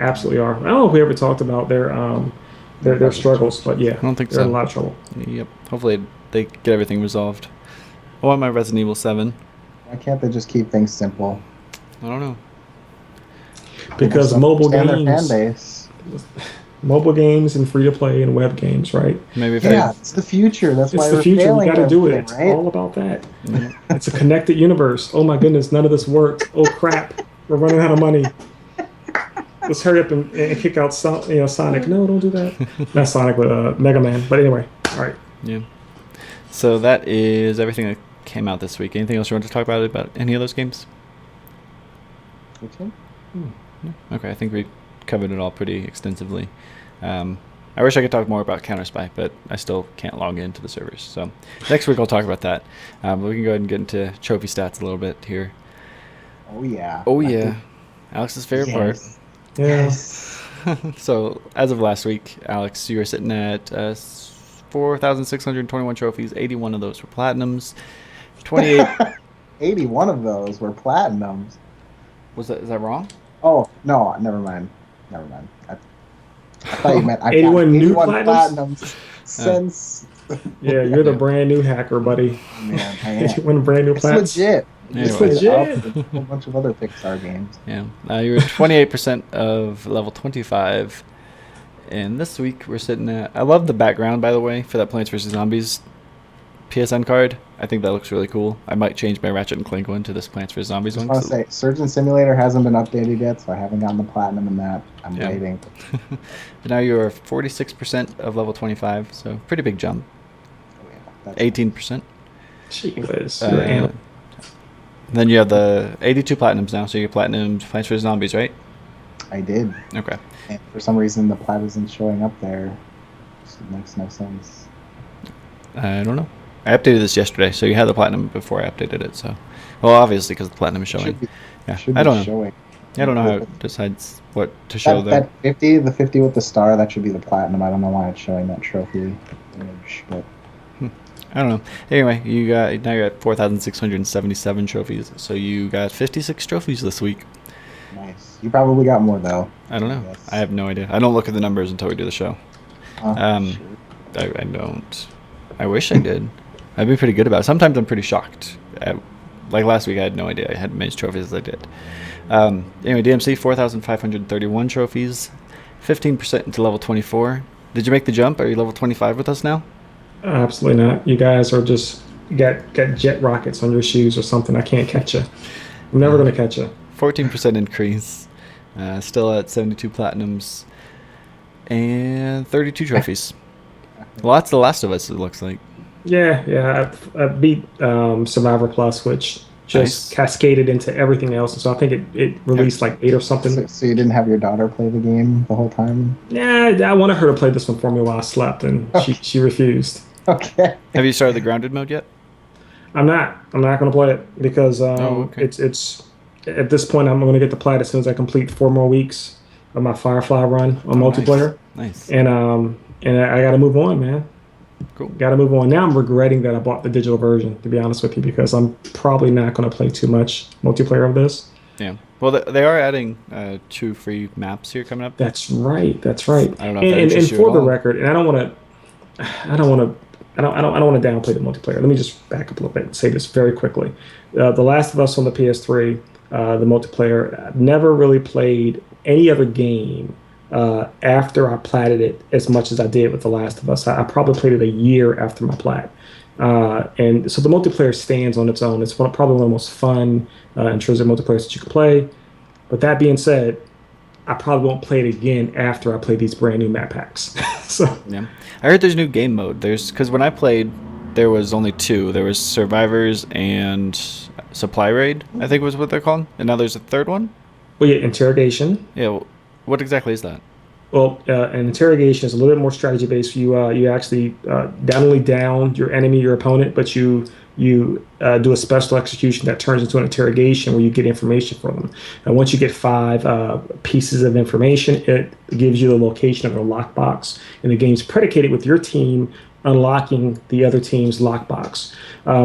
A: absolutely are. I don't know if we ever talked about their struggles, but yeah,
B: I don't think
A: they're in
B: so.
A: a lot of trouble.
B: Yep. Hopefully they get everything resolved. I want my Resident Evil 7.
C: Why can't they just keep things simple?
B: I don't know.
A: Because
C: They
A: mobile
C: understand
A: games,
C: their fan base.
A: mobile games and free to play and web games, right?
B: Maybe if
C: Yeah, it's the future. That's
A: It's
C: why
A: the
C: we're
A: future. We
C: failing
A: got to
C: at
A: do it.
C: everything,
A: It's
C: right?
A: all about that.
B: they.
A: It's a connected universe. Oh my goodness, none of this worked. Oh crap, we're running out of money. Let's hurry up and kick out Sonic. No, don't do that. Not Sonic, but Mega Man. But anyway, all right.
B: Yeah. So that is everything that came out this week. Anything else you want to talk about any of those games?
C: Okay.
B: Okay, I think we covered it all pretty extensively. I wish I could talk more about Counterspy, but I still can't log into the servers. So next week I'll talk about that. But we can go ahead and get into trophy stats a little bit here.
C: Oh yeah.
B: Oh yeah, Alex's favorite part.
C: Yes.
B: So as of last week, Alex, you were sitting at 4,621 trophies. 81 of those were platinums. 28.
C: 81 of those were platinums.
B: Is that wrong?
C: Oh no, never mind. I thought you meant
A: 81 new
C: 81
A: platinums?
C: platinums since.
A: Yeah, you're the brand new hacker, buddy.
C: Man, I am.
A: 81 brand new
C: It's
A: plats.
C: legit.
B: Anyway.
A: It's legit.
C: A whole bunch of other Pixar games.
B: Yeah. You were 28% of level 25. And this week we're sitting at... I love the background, by the way, for that Plants vs. Zombies PSN card. I think that looks really cool. I might change my Ratchet and Clank one to this Plants vs. Zombies
C: I
B: one.
C: want to say, Surgeon Simulator hasn't been updated yet, so I haven't gotten the platinum in that. I'm
B: Yeah.
C: waiting.
B: But now you're 46% of level 25, so pretty big jump.
C: Oh, yeah, that's
B: 18%.
A: She was. You're an animal.
B: Then you have the 82 platinums now, so you're platinum Plants vs. Zombies, right?
C: I did.
B: Okay.
C: And for some reason, the plat isn't showing up there. It makes no sense.
B: I don't know. I updated this yesterday, so you had the platinum before I updated it. So, well, obviously because the platinum is showing. Yeah,
C: Should
B: I
C: be
B: don't know.
C: showing.
B: I don't know how it decides what to show there.
C: That 50, the 50 with the star, that should be the platinum. I don't know why it's showing that trophy image, but
B: I don't know. Anyway, now you're at 4,677 trophies. So you got 56 trophies this week.
C: nice. You probably got more though.
B: I don't know.
C: Yes.
B: I have no idea. I don't look at the numbers until we do the show.
C: Sure.
B: I don't. I wish I did. I'd be pretty good about it. Sometimes I'm pretty shocked. Like last week, I had no idea I had as many trophies as I did. Anyway, DMC, 4,531 trophies. 15% into level 24. Did you make the jump? Are you level 25 with us now?
A: Absolutely not. You guys are just got jet rockets on your shoes or something. I can't catch you. I'm never going to catch you.
B: 14% increase. Still at 72 platinums. And 32 trophies. Lots of The Last of Us, it looks like.
A: Yeah. I beat Survivor Plus, which just
B: Nice.
A: cascaded into everything else. And so I think it released like 8 or something.
C: So you didn't have your daughter play the game the whole time?
A: Yeah, I wanted her to play this one for me while I slept, and she refused.
C: Okay.
B: Have you started the grounded mode yet?
A: I'm not going to play it because
B: okay.
A: it's at this point I'm going to get the plat as soon as I complete 4 more weeks of my Firefly run on multiplayer,
B: Nice.
A: and I got to move on, man.
B: Cool.
A: Got to move on. Now I'm regretting that I bought the digital version, to be honest with you, because I'm probably not going to play too much multiplayer of this.
B: Yeah. Well, they are adding 2 free maps here coming up.
A: That's right.
B: I don't know if that
A: And
B: interests you
A: for
B: at
A: the
B: all.
A: record, and I don't want to downplay the multiplayer. Let me just back up a little bit and say this very quickly. The Last of Us on the PS3, the multiplayer, I've never really played any other game after I platted it as much as I did with The Last of Us. I probably played it a year after my plat. And so the multiplayer stands on its own. It's probably one of the most fun in terms of multiplayer that you can play. But that being said, I probably won't play it again after I play these brand new map packs. So
B: Yeah. I heard there's new game mode. Because when I played, there was only 2. There was Survivors and Supply Raid, I think was what they're called. And now there's a third one?
A: well, yeah, interrogation.
B: Yeah. What exactly is that?
A: Well, an interrogation is a little bit more strategy based. You actually not only down your enemy, your opponent, but you do a special execution that turns into an interrogation where you get information from them. And once you get 5 pieces of information, it gives you the location of a lockbox, and the game's predicated with your team unlocking the other team's lockbox.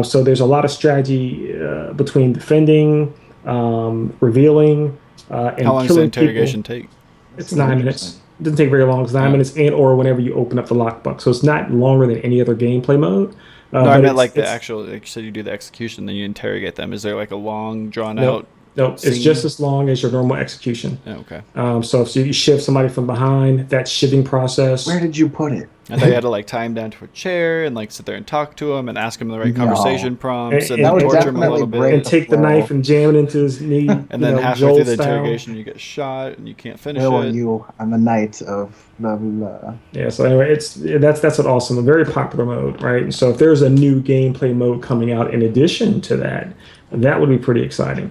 A: So there's a lot of strategy between defending, revealing,
B: How
A: and
B: long does the
A: killing
B: interrogation
A: people.
B: take?
C: That
A: It's
C: seems
A: 9 minutes.
C: interesting.
A: It doesn't take very long. It's nine
B: Oh.
A: minutes, and or whenever you open up the lockbox. So it's not longer than any other gameplay mode.
B: No, I
A: But
B: meant like the
A: it's
B: actual. Like you said, you do the execution, then you interrogate them. Is there like a long, drawn
A: nope,
B: out
A: nope. It's just
B: scene?
A: as long as your normal execution.
B: Oh, okay.
A: So if you shiv somebody from behind, that shivving
C: Where
A: process.
C: did you put it?
B: I thought you had to like tie him down to a chair and like sit there and talk to him and ask him the right
C: No.
B: conversation prompts
A: and,
B: and
A: and,
C: That
B: then
C: would
B: torture him a
C: definitely
B: little
C: break
A: and
B: bit.
C: the
A: take the knife
C: flow.
A: and jam it into his knee,
B: And then halfway through
A: Joel
B: the
A: style.
B: interrogation, you get shot and you can't finish
C: Where were
B: it.
C: you on the night of blah blah blah?
A: Yeah. So anyway, that's what awesome. A very popular mode, right? And so if there's a new gameplay mode coming out in addition to that, that would be pretty exciting.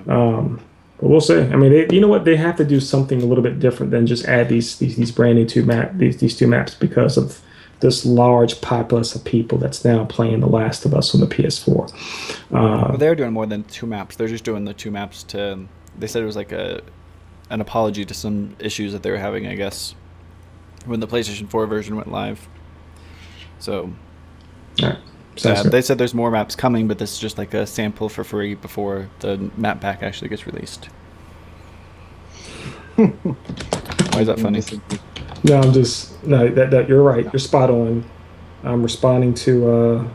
B: Yeah.
A: But we'll see. I mean, you know what? They have to do something a little bit different than just add these brand new these two maps because of this large populace of people that's now playing The Last of Us on the PS4.
B: Well, they're doing more than 2 maps. They're just doing the 2 maps to. They said it was like an apology to some issues that they were having, I guess, when the PlayStation 4 version went live. So,
A: All right. Sounds good.
B: they said there's more maps coming, but this is just like a sample for free before the map pack actually gets released. Why is that funny?
A: No, I'm just no. That you're right. You're spot on. I'm responding to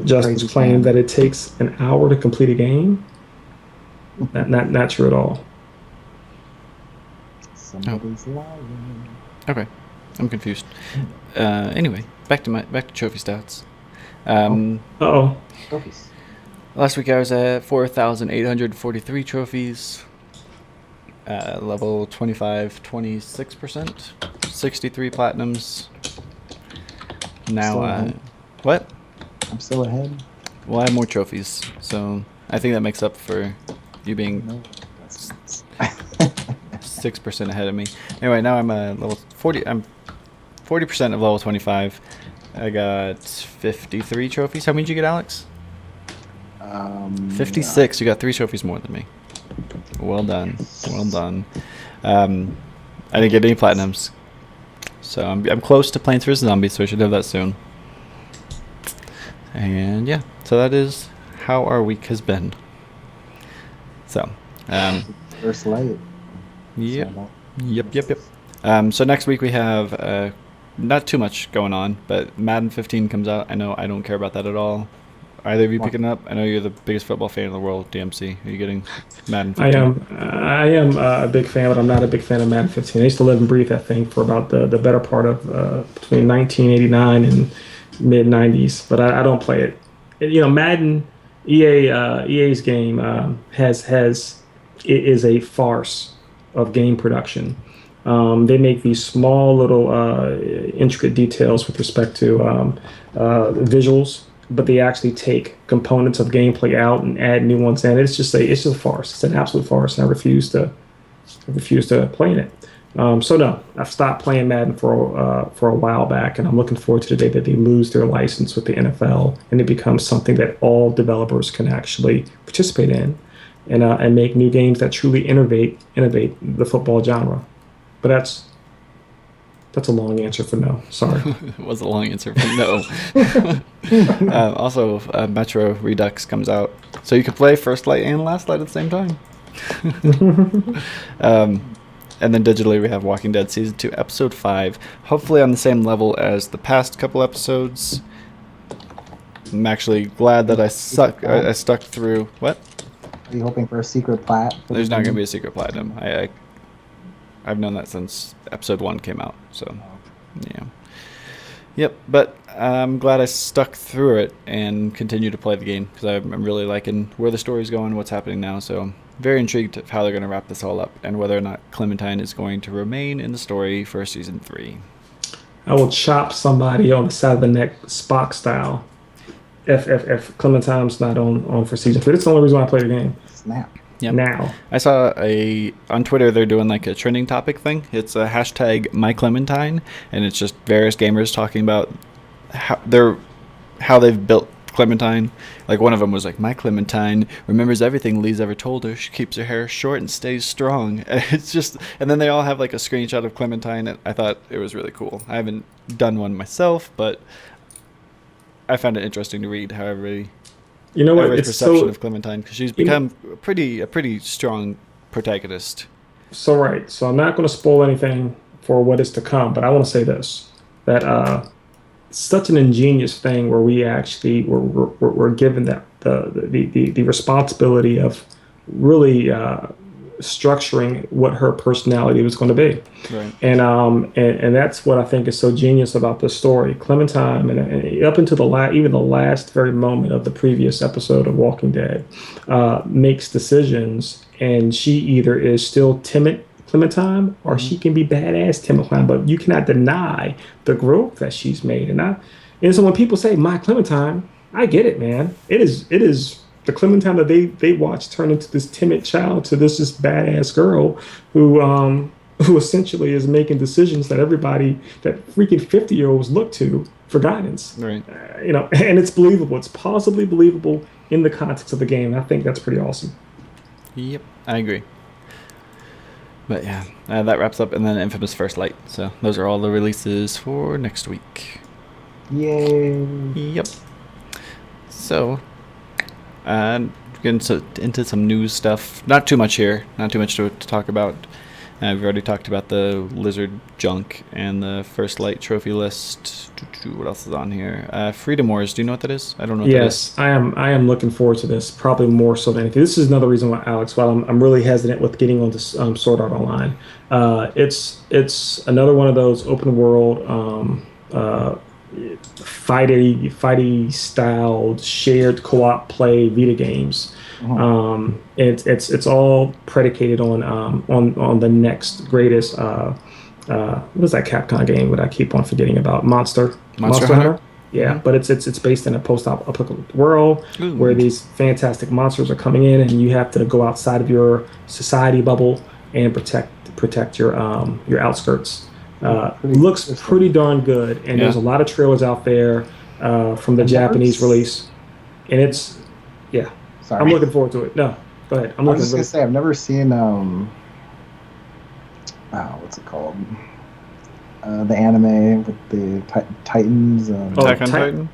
A: Justin's
C: Crazy
A: claim
C: fan.
A: that it takes an hour to complete a game. Not true at all.
C: Somebody's lying.
B: Okay, I'm confused. Anyway, back to trophy stats.
A: Oh,
C: Trophies.
B: Last week I was at 4,843 trophies. Level 25, 26%. 63 platinums. Now,
C: Still ahead.
B: what?
C: I'm still ahead.
B: Well, I have more trophies, so I think that makes up for you being
C: No, that's
B: 6% ahead of me. Anyway, now I'm level 40. I'm 40% of level 25. I got 53 trophies. How many did you get, Alex? 56. You got 3 trophies more than me. Well done. Well done. I didn't get any platinums. So I'm close to Plants vs. Zombies, so I should have that soon. And yeah, so that is how our week has been. So,
C: First light.
B: yep.
C: So
B: Yep. So next week we have not too much going on, but Madden 15 comes out. I know I don't care about that at all. Are either of you picking it up? I know you're the biggest football fan in the world, DMC. Are you getting Madden 15?
A: I am a big fan, but I'm not a big fan of Madden 15. I used to live and breathe that thing for about the better part of between 1989 and mid 90s, but I don't play it. You know, Madden, EA's game it is a farce of game production. They make these small little intricate details with respect to visuals, but they actually take components of gameplay out and add new ones in. It's just a farce. It's an absolute farce, and I refuse to play in it. So no, I've stopped playing Madden for a while back, and I'm looking forward to the day that they lose their license with the NFL and it becomes something that all developers can actually participate in, and make new games that truly innovate the football genre. But that's a long answer for no. Sorry.
B: It was a long answer for no. Also, Metro Redux comes out, so you can play First Light and Last Light at the same time. And then digitally we have Walking Dead Season 2, Episode 5, hopefully on the same level as the past couple episodes. I'm actually glad that I stuck through. What?
C: Are you hoping for a secret plat?
B: There's not going to be a secret platinum. I've known that since Episode 1 came out, so yeah. Yep, but I'm glad I stuck through it and continue to play the game because I'm really liking where the story's going, what's happening now, so I'm very intrigued of how they're going to wrap this all up and whether or not Clementine is going to remain in the story for Season 3.
A: I will chop somebody on the side of the neck, Spock style, if Clementine's not on for season 3. That's the only reason why I play the game.
C: Snap.
B: Yep.
A: Now.
B: I saw on Twitter they're doing like a trending topic thing. It's a hashtag MyClementine, and it's just various gamers talking about how they've built Clementine. Like one of them was like, "My Clementine remembers everything Lee's ever told her. She keeps her hair short and stays strong." And it's just, and then they all have like a screenshot of Clementine. And I thought it was really cool. I haven't done one myself, but I found it interesting to read how everybody
A: You know what?
B: average
A: It's
B: perception
A: so
B: of Clementine, because she's
A: you know,
B: become a pretty strong protagonist.
A: so right. So I'm not going to spoil anything for what is to come, but I want to say this that such an ingenious thing where we actually we're given that the responsibility of really structuring what her personality was going to be.
B: Right.
A: And that's what I think is so genius about this story. Clementine, and up until even the last very moment of the previous episode of Walking Dead, makes decisions, and she either is still timid Clementine or
B: Mm-hmm.
A: she can be badass Clementine. But you cannot deny the growth that she's made. And so when people say my Clementine, I get it, man. It is the Clementine that they watch turn into this timid child to this just badass girl who essentially is making decisions that everybody that freaking 50-year-olds look to for guidance.
B: Right.
A: And it's believable. It's possibly believable in the context of the game. I think that's pretty awesome.
B: Yep, I agree. But yeah, that wraps up, and then Infamous First Light. So those are all the releases for next week.
C: Yay!
B: Yep. So, getting into some news stuff. Not too much here. Not too much to talk about. We've already talked about the Lizard junk and the First Light trophy list. What else is on here? Freedom Wars. Do you know what that is? I don't know what that is.
A: Yes, I am looking forward to this, probably more so than anything. This is another reason why, Alex, while I'm really hesitant with getting onto Sword Art Online. It's another one of those open world fighty styled shared co-op play Vita games. It's all predicated on the next greatest what is that Capcom game that I keep on forgetting about? Monster Hunter. Yeah, but it's based in a post-apocalyptic world where these fantastic monsters are coming in, and you have to go outside of your society bubble and protect your outskirts. Looks pretty darn good, and there's a lot of trailers out there from the Japanese release, and it's
C: Sorry.
A: I'm looking forward to it. No, go ahead.
C: I was just gonna say I've never seen what's it called? The anime with the Titans.
B: Attack on Titan?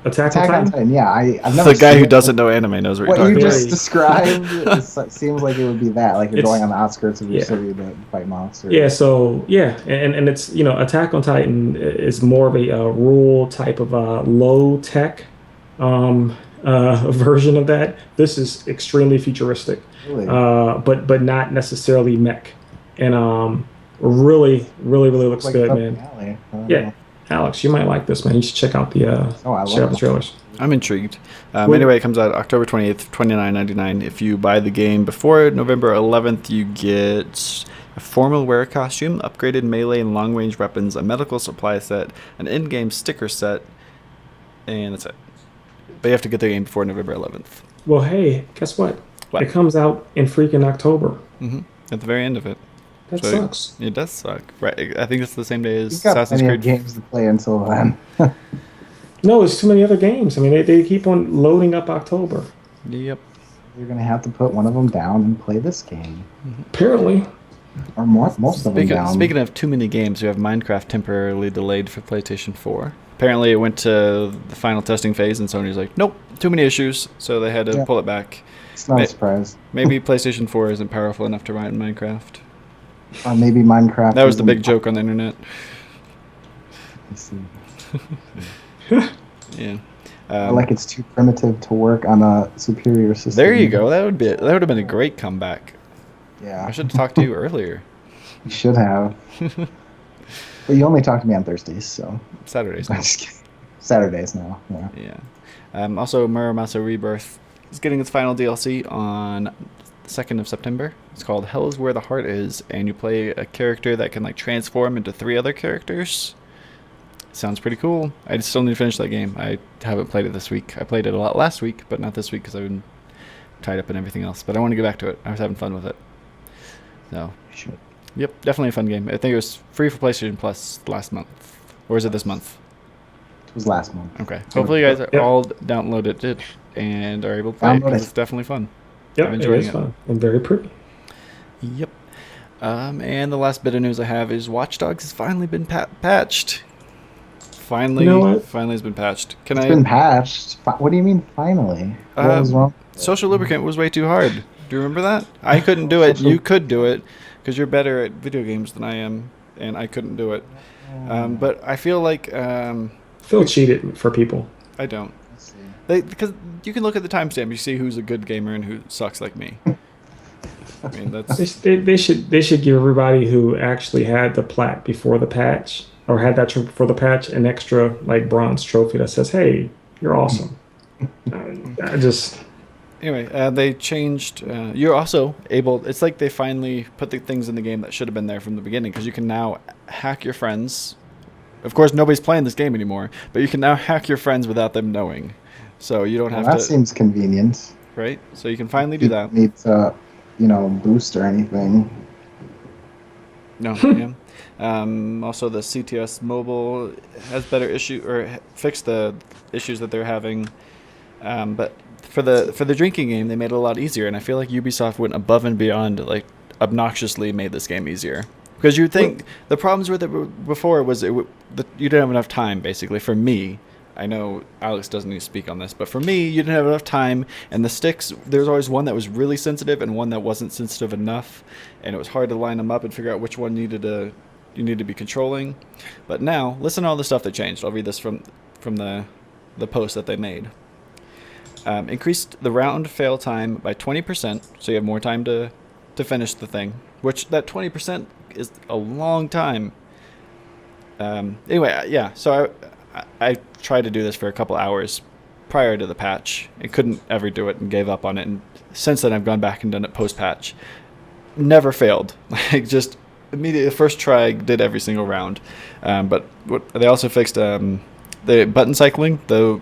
A: Attack on Titan?
C: Yeah, I've never.
B: The guy who doesn't know anime knows what you're talking
C: you
B: about.
C: just described seems like it would be that. Like you're going on the outskirts of your city to fight monsters.
A: Yeah. So and it's Attack on Titan is more of a rural type of low tech version of that. This is extremely futuristic,
C: Really?
A: but not necessarily mech, and really looks
C: Like
A: good,
C: up
A: man.
C: the alley. I don't
A: Yeah,
C: know.
A: Alex, you might like this, man. You should check out the trailers.
B: I'm intrigued. Anyway, it comes out October 28th, $29.99. If you buy the game before November 11th, you get a formal wear costume, upgraded melee and long-range weapons, a medical supply set, an in-game sticker set, and that's it. But you have to get the game before November 11th.
A: Well, hey, guess what?
B: What?
A: It comes out in freaking October.
B: At the very end of it.
A: That
B: So
A: sucks.
B: It does suck. Right. I think it's the same day as
C: You've got
B: Assassin's
C: plenty of
B: Creed.
C: games to play until then.
A: No, there's too many other games. I mean, they keep on loading up October.
B: Yep.
C: You're gonna have to put one of them down and play this game,
A: Apparently.
C: or most of them down.
B: Speaking of too many games, we have Minecraft temporarily delayed for PlayStation 4. Apparently, it went to the final testing phase, and Sony's like, nope, too many issues, so they had to pull it back.
C: It's not a surprise.
B: Maybe PlayStation 4 isn't powerful enough to run Minecraft.
C: Or maybe Minecraft.
B: That was the
C: isn't-
B: big joke on the internet.
C: Let's see.
B: Yeah.
C: Like it's too primitive to work on a superior system.
B: There you go. That would have been a great comeback.
C: Yeah.
B: I should have talked to you earlier.
C: You should have. But you only talk to me on Thursdays, so.
B: Saturdays.
C: I'm just kidding. Saturdays now. Yeah.
B: Yeah. Also, Muramasa Rebirth is getting its final DLC on the 2nd of September. It's called Hell is Where the Heart Is, and you play a character that can transform into 3 other characters. Sounds pretty cool. I still need to finish that game. I haven't played it this week. I played it a lot last week, but not this week because I've been tied up in everything else. But I want to get back to it. I was having fun with it. So,
C: You should.
B: yep, definitely a fun game. I think it was free for PlayStation Plus last month. Or is it this month?
C: It was last month.
B: Okay. Hopefully you guys are all downloaded it and are able to play it because it's definitely fun.
A: Yep,
B: I'm
A: it
B: enjoying
A: is
B: it.
A: fun and very pretty.
B: Yep. And the last bit of news I have is Watch Dogs has finally been patched. Finally,
A: You know what?
B: finally has been patched.
C: It's been patched. What do you mean finally? What was wrong?
B: Social lubricant was way too hard. Do you remember that? I couldn't do it.
C: Social-
B: You could do it because you're better at video games than I am, and I couldn't do it. But I feel like
A: Phil cheated for people.
B: I don't.
C: Let's see.
B: Because you can look at the timestamp, you see who's a good gamer and who sucks like me. I mean, that's
A: They should give everybody who actually had the plat before the patch or had that trophy before the patch an extra like bronze trophy that says, "Hey, you're awesome." I just
B: anyway. They changed. You're also able. It's like they finally put the things in the game that should have been there from the beginning because you can now hack your friends. Of course, nobody's playing this game anymore, but you can now hack your friends without them knowing. So you don't have
C: That
B: to.
C: seems convenient.
B: Right. So you can finally do that.
C: You need to, boost or anything.
B: No. Yeah. Also, the CTS mobile has better fixed the issues that they're having. But for the drinking game, they made it a lot easier, and I feel like Ubisoft went above and beyond, like obnoxiously made this game easier. Because you'd think the problems with it before was you didn't have enough time, basically. For me, I know Alex doesn't need to speak on this, but for me, you didn't have enough time, and the sticks, there was always one that was really sensitive and one that wasn't sensitive enough, and it was hard to line them up and figure out which one you need to be controlling. But now, listen to all the stuff that changed. I'll read this from the post that they made. Increased the round fail time by 20%, so you have more time to finish the thing, which that 20% is a long time. Anyway, yeah, so I tried to do this for a couple hours prior to the patch and couldn't ever do it and gave up on it, and since then I've gone back and done it post-patch. Never failed. Like, just immediately, the first try, I did every single round. But they also fixed the button cycling, the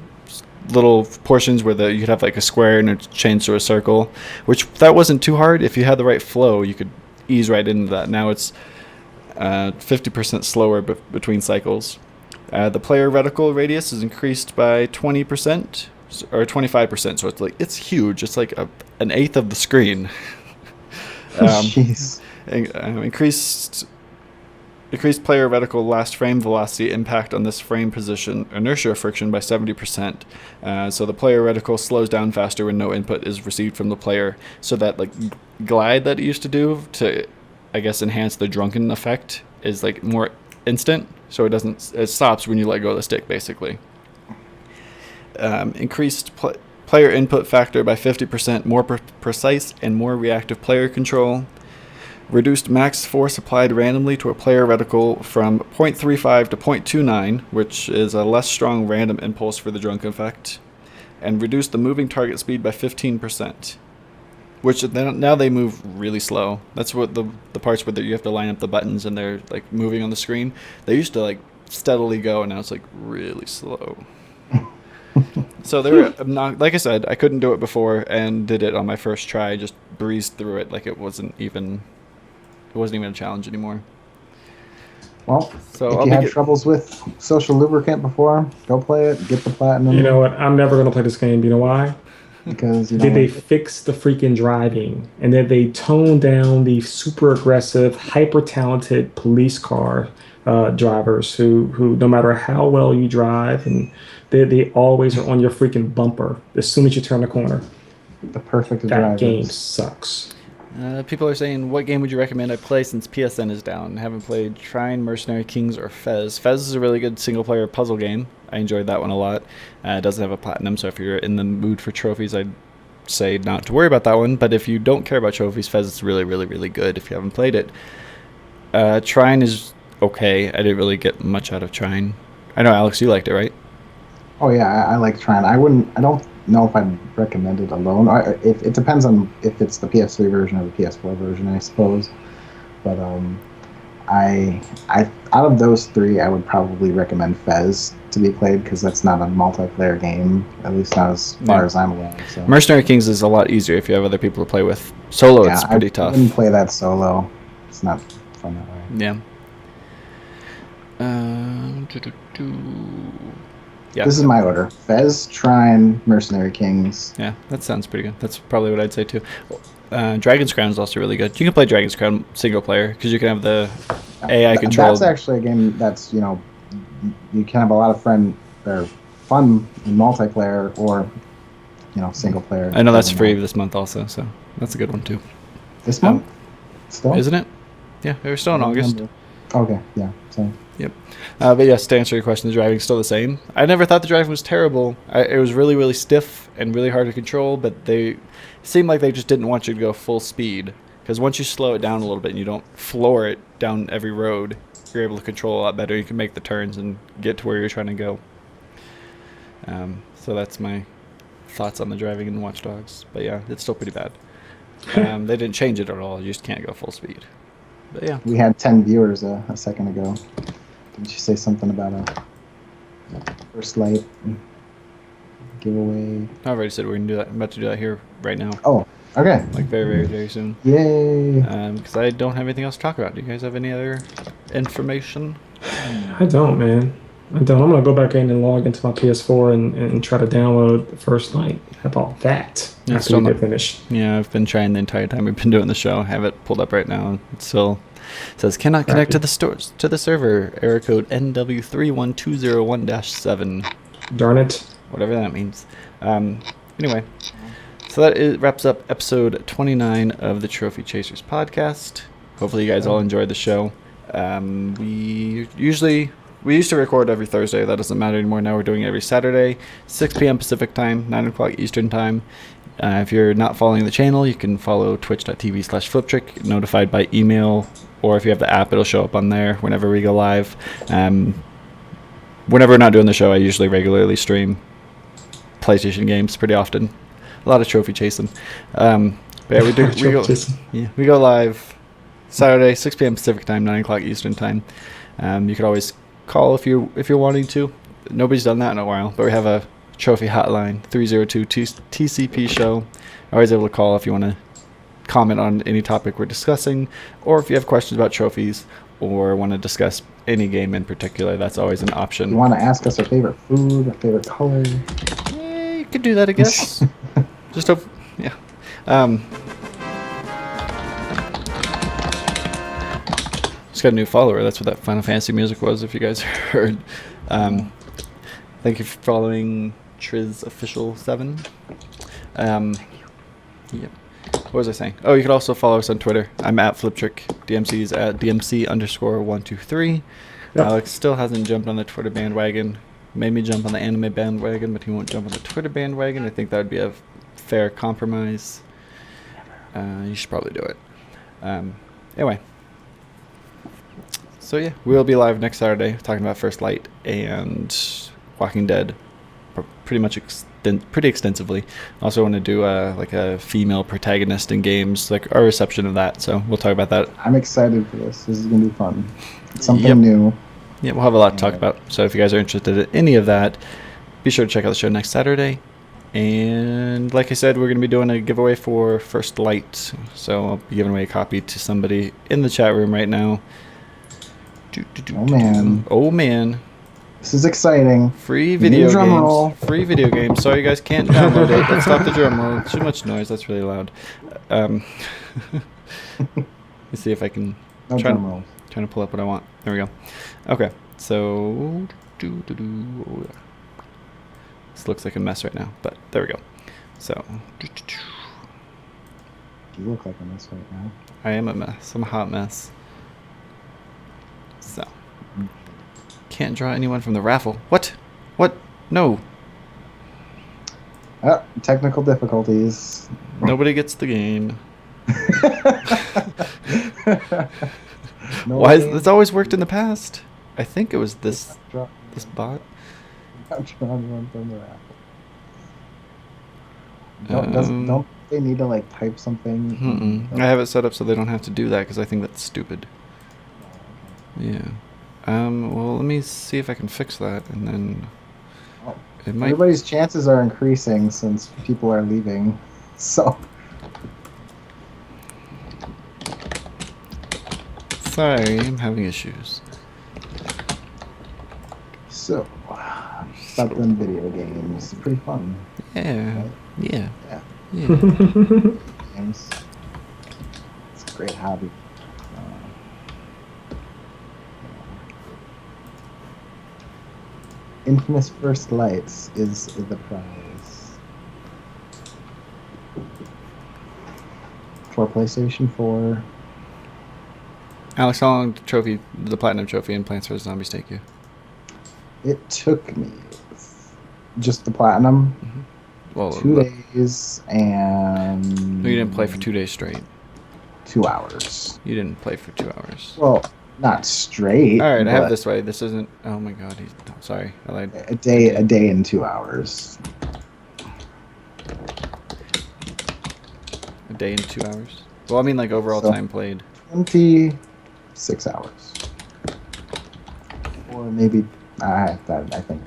B: little portions where you could have like a square and it changed to a circle, which that wasn't too hard. If you had the right flow, you could ease right into that. Now it's 50% slower between cycles. The player reticle radius is increased by 20% or 25%, so it's huge. It's like an eighth of the screen.
C: Jeez.
B: Increased player reticle last frame velocity impact on this frame position inertia friction by 70%. So the player reticle slows down faster when no input is received from the player. So that like glide that it used to do to, I guess, enhance the drunken effect is like more instant. So it stops when you let go of the stick, basically. Increased player input factor by 50%, more precise and more reactive player control. Reduced max force applied randomly to a player reticle from 0.35 to 0.29, which is a less strong random impulse for the drunken effect. And reduced the moving target speed by 15%, which now they move really slow. That's what the parts where you have to line up the buttons and they're like moving on the screen. They used to like steadily go, and now it's like really slow. So they were not, like I said, I couldn't do it before and did it on my first try. I just breezed through it like it wasn't even a challenge anymore.
C: Well,
B: so
C: if you had troubles with social lubricant before, go play it, get the platinum.
A: You know what? I'm never gonna play this game. You know why?
C: Because
A: they fix the freaking driving, and then they tone down the super aggressive, hyper talented police car drivers who no matter how well you drive, and they always are on your freaking bumper as soon as you turn the corner.
C: The perfect
A: that
C: drivers.
A: game sucks.
B: People are saying, what game would you recommend I play since PSN is down? I haven't played Trine, Mercenary Kings, or Fez. Fez is a really good single-player puzzle game. I enjoyed that one a lot. It doesn't have a platinum, so if you're in the mood for trophies, I'd say not to worry about that one. But if you don't care about trophies, Fez is really, really, really good if you haven't played it. Trine is okay. I didn't really get much out of Trine. I know, Alex, you liked it, right?
C: Oh, yeah, I like Trine. I don't know if I'd recommend it alone. It depends on if it's the PS3 version or the PS4 version, I suppose. But I out of those three, I would probably recommend Fez to be played because that's not a multiplayer game, at least not as far as I'm aware. So.
B: Mercenary Kings is a lot easier if you have other people to play with. Solo, it's pretty tough.
C: I wouldn't play that solo. It's not fun that way.
B: Yeah. Yeah.
C: This is my order: Fez, Trine, Mercenary Kings.
B: Yeah, that sounds pretty good. That's probably what I'd say too. Dragon's Crown is also really good. You can play Dragon's Crown single player because you can have the AI control.
C: That's actually a game that's you can have a lot of fun in multiplayer or single player.
B: I know that's
C: Doesn't
B: free
C: matter.
B: this month also, so that's a good one too.
C: This month still,
B: Isn't it? Yeah, we're still in
C: I don't
B: August.
C: remember. Okay, yeah. So
B: Yep. But yes, to answer your question, the driving's still the same. I never thought the driving was terrible. It was really, really stiff and really hard to control, but they seemed like they just didn't want you to go full speed. Because once you slow it down a little bit and you don't floor it down every road, you're able to control a lot better. You can make the turns and get to where you're trying to go. So that's my thoughts on the driving in Watch Dogs. But yeah, it's still pretty bad. They didn't change it at all. You just can't go full speed. But yeah.
C: we had 10 viewers a second ago. Didn't you say something about a first light giveaway?
B: I already said we're gonna do that. I'm about to do that here right now.
C: Oh, okay.
B: Like very, very, very soon.
C: Yay.
B: Because I don't have anything else to talk about. Do you guys have any other information?
A: I don't, man. I don't. I'm gonna go back in and log into my PS4 and try to download the First Light. How about that?
B: Yeah,
A: After
B: still
A: we
B: not-
A: get finished.
B: Yeah, I've been trying the entire time we've been doing the show. I have it pulled up right now. It still says cannot connect to the stores to the server. Error code NW31201-7.
A: Darn it.
B: Whatever that means. Anyway, so wraps up episode 29 of the Trophy Chasers podcast. Hopefully you guys all enjoyed the show. We used to record every Thursday. That doesn't matter anymore. Now we're doing it every Saturday, 6 p.m. Pacific time, 9 o'clock Eastern time. If you're not following the channel, you can follow twitch.tv/Fliptriq, notified by email, or if you have the app, it'll show up on there whenever we go live. Whenever we're not doing the show, I usually regularly stream PlayStation games pretty often. A lot of trophy chasing. But yeah, we go live Saturday, 6 p.m. Pacific time, 9 o'clock Eastern time. You could always call if you're wanting to. Nobody's done that in a while, but we have a trophy hotline, 302 TCP show. Always able to call if you want to comment on any topic we're discussing, or if you have questions about trophies or want to discuss any game in particular. That's always an option.
C: You want to ask us our favorite food, our favorite color?
B: Yeah, you could do that, I guess. Just hope, yeah. Just got a new follower. That's what that Final Fantasy music was, if you guys heard. Thank you for following Triz Official 7. Yep. What was I saying? Oh, you could also follow us on Twitter. I'm at Fliptriq. DMC's at DMC_123.
A: Yep.
B: Alex still hasn't jumped on the Twitter bandwagon. Made me jump on the anime bandwagon, but he won't jump on the Twitter bandwagon. I think that would be a fair compromise. You should probably do it. Anyway. So yeah, we'll be live next Saturday talking about First Light and Walking Dead pretty much pretty extensively. Also want to do like a female protagonist in games, like our reception of that. So we'll talk about that.
C: I'm excited for this. This is going to be fun. It's something new.
B: Yeah, we'll have a lot to talk about. So if you guys are interested in any of that, be sure to check out the show next Saturday. And like I said, we're going to be doing a giveaway for First Light. So I'll be giving away a copy to somebody in the chat room right now.
C: Oh, man.
B: Oh, man.
C: This is exciting.
B: Free video
C: drum
B: games.
C: roll.
B: Free video games. Sorry, you guys can't download it. Let's stop the drum roll. Too much noise. That's really loud. Let's see if I can
C: No
B: try
C: drum roll.
B: trying to pull up what I want. There we go. Okay, so this looks like a mess right now, but there we go. So
C: You look like a mess right now.
B: I am a mess. I'm a hot mess. So can't draw anyone from the raffle. What? What? No.
C: Technical difficulties.
B: Nobody gets the game.
C: No
B: Why?
C: game.
B: It's always worked in the past. I think it was this
C: Draw-
B: bot.
C: I'm drawing one from the raffle. Don't they need to like type something?
B: I have it set up so they don't have to do that because I think that's stupid. Yeah. Well, let me see if I can fix that, and then
C: Oh,
B: it might.
C: Everybody's chances are increasing since people are leaving. So
B: Sorry, I'm having issues.
C: stop playing video games. It's pretty fun.
B: Yeah.
C: Right?
B: Yeah.
C: Yeah.
B: Yeah.
C: Games. It's a great hobby. Infamous First Lights is the prize. For PlayStation 4.
B: Alex, how long did the platinum trophy in Plants vs Zombies take you?
C: It took me just the platinum.
B: Well,
C: 2 days and.
B: you didn't play for 2 days straight.
C: 2 hours.
B: You didn't play for 2 hours.
C: Well, not straight.
B: All right, I have it this way. This isn't. Oh my God, sorry. I lied.
C: A day and 2 hours.
B: A day and 2 hours. Well, I mean like overall time played.
C: 26 hours. Or maybe I think.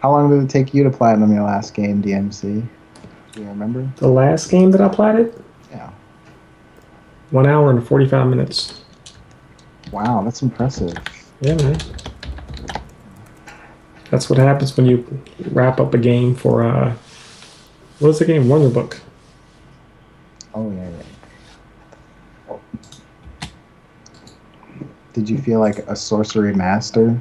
C: How long did it take you to platinum your last game, DMC? Do you remember?
A: The last game that I platted?
C: Yeah.
A: 1 hour and 45 minutes.
C: Wow, that's impressive.
A: Yeah, man. That's what happens when you wrap up a game for, what is the game? Wonder Book.
C: Oh, yeah. Oh. Did you feel like a sorcery master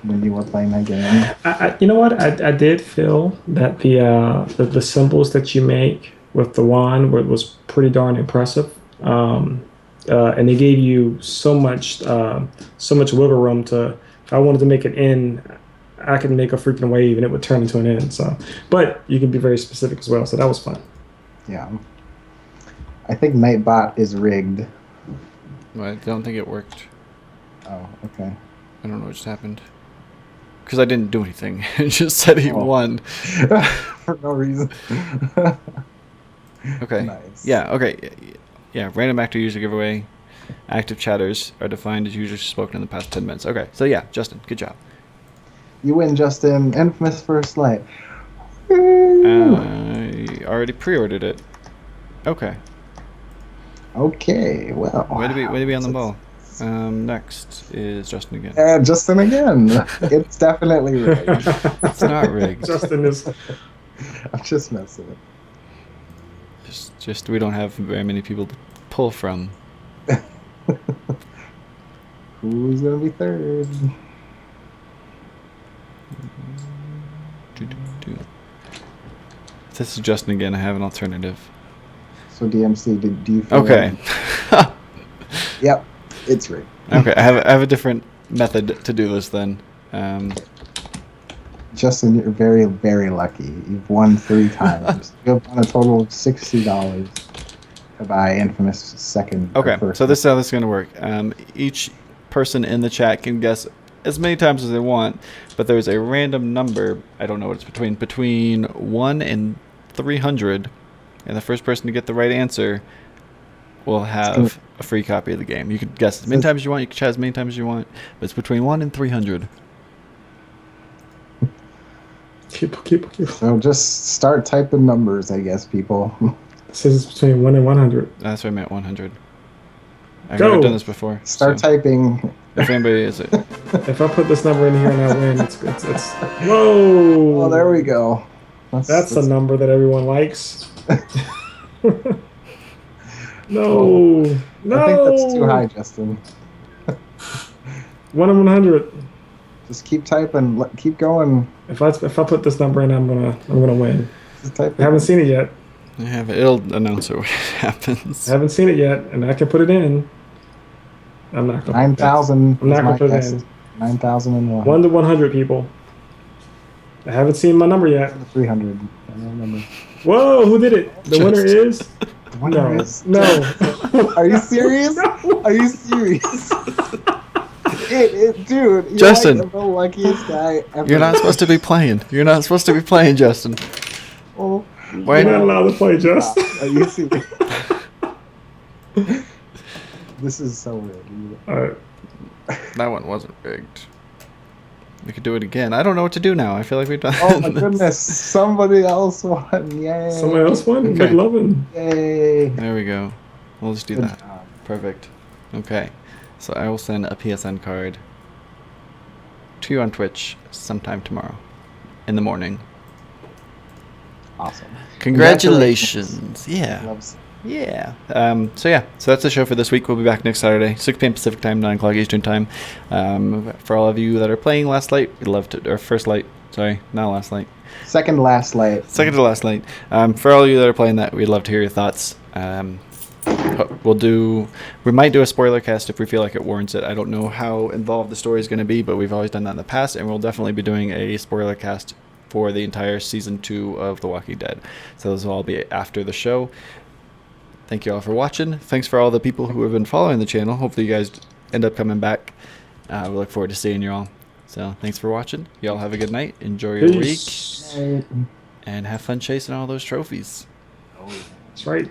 C: when you were playing that game?
A: You know what? I did feel that the symbols that you make with the wand was pretty darn impressive. And they gave you so much wiggle room to, if I wanted to make an N, I could make a freaking wave and it would turn into an N. So, but you can be very specific as well. So that was fun.
C: Yeah. I think Nightbot is rigged.
B: Well, I don't think it worked.
C: Oh, okay.
B: I don't know what just happened. Because I didn't do anything. It just said he won.
C: For no reason.
B: Okay.
C: Nice.
B: Yeah, okay. Yeah, random actor user giveaway. Active chatters are defined as users spoken in the past 10 minutes. Okay, so yeah, Justin, good job.
C: You win, Justin. Infamous First Light.
B: I already pre-ordered it. Okay.
C: Okay, well.
B: Way to be on the ball. Next is Justin again.
C: Justin again. It's definitely rigged.
B: It's not rigged.
A: Justin is.
C: I'm just messing with it.
B: Just we don't have very many people to pull from.
C: Who's gonna be third?
B: This is Justin again. I have an alternative.
C: So DMC, do you feel
B: Okay.
C: like... Yep, it's rigged.
B: Okay, I have a different method to do this then.
C: Justin, you're very, very lucky. You've won 3 times. You've won a total of $60 to buy Infamous second.
B: Okay,
C: first.
B: so this is how this is going to work. Each person in the chat can guess as many times as they want, but there's a random number, I don't know what it's between 1 and 300, and the first person to get the right answer will have a free copy of the game. You can guess as many times as you want, you can chat as many times as you want, but it's between 1 and 300.
A: Keep.
C: So just start typing numbers, I guess, people.
A: It says it's between 1 and 100.
B: That's what I meant, 100. I've
A: Go!
B: never done this before.
C: Start
B: so
C: typing.
B: if anybody is it.
A: If I put this number in here and I win, it's whoa!
C: Oh, there we go.
A: That's a number that everyone likes. No.
C: I think that's too high, Justin.
A: 1 in 100.
C: Just keep typing. Keep going.
A: If I put this number in, I'm gonna win.
C: Just type.
A: I haven't seen it yet.
B: I have it. It'll announce it when it happens.
A: I haven't seen it yet, and I can put it in. I'm not gonna.
C: 9,000.
A: I'm not gonna put it in.
C: 9,001.
A: 1 to 100 people. I haven't seen my number yet.
C: 300. I don't remember.
A: Whoa! Who did it? The winner is.
C: The winner is.
A: No.
C: Are you serious?
A: No.
C: Are you serious? Dude, you're
B: Justin,
C: like the luckiest guy ever.
B: You're not supposed to be playing. You're not supposed to be playing, Justin.
C: Oh,
B: Wait.
A: You're not allowed to play, Just.
C: Are you serious? This is so weird.
A: Alright.
B: That one wasn't rigged. We could do it again. I don't know what to do now. I feel like we've done.
C: Oh my
B: this.
C: goodnsomebody Somebody else won. Yay.
A: Somebody else won?
B: Okay.
A: McLovin.
C: Yay.
B: There we go. We'll just do
C: Good
B: that.
C: job.
B: Perfect. Okay. So I will send a PSN card to you on Twitch sometime tomorrow in the morning.
C: Awesome.
B: Congratulations. Yeah. Yeah. So that's the show for this week. We'll be back next Saturday, 6 p.m. Pacific time, 9 o'clock Eastern time. For all of you that are playing Last Light, we'd love to, or First Light. Sorry, not Last Light.
C: Second to last light.
B: Second to Last Light. For all of you that are playing that, we'd love to hear your thoughts. We might do a spoiler cast if we feel like it warrants it. I don't know how involved the story is going to be, but we've always done that in the past, and we'll definitely be doing a spoiler cast for the entire season 2 of The Walking Dead. So those will all be after the show. Thank you all for watching. Thanks for all the people who have been following the channel. Hopefully you guys end up coming back. We look forward to seeing you all. So thanks for watching. You all have a good night. Enjoy your
A: Peace.
B: week. And have fun chasing all those trophies.
A: That's right.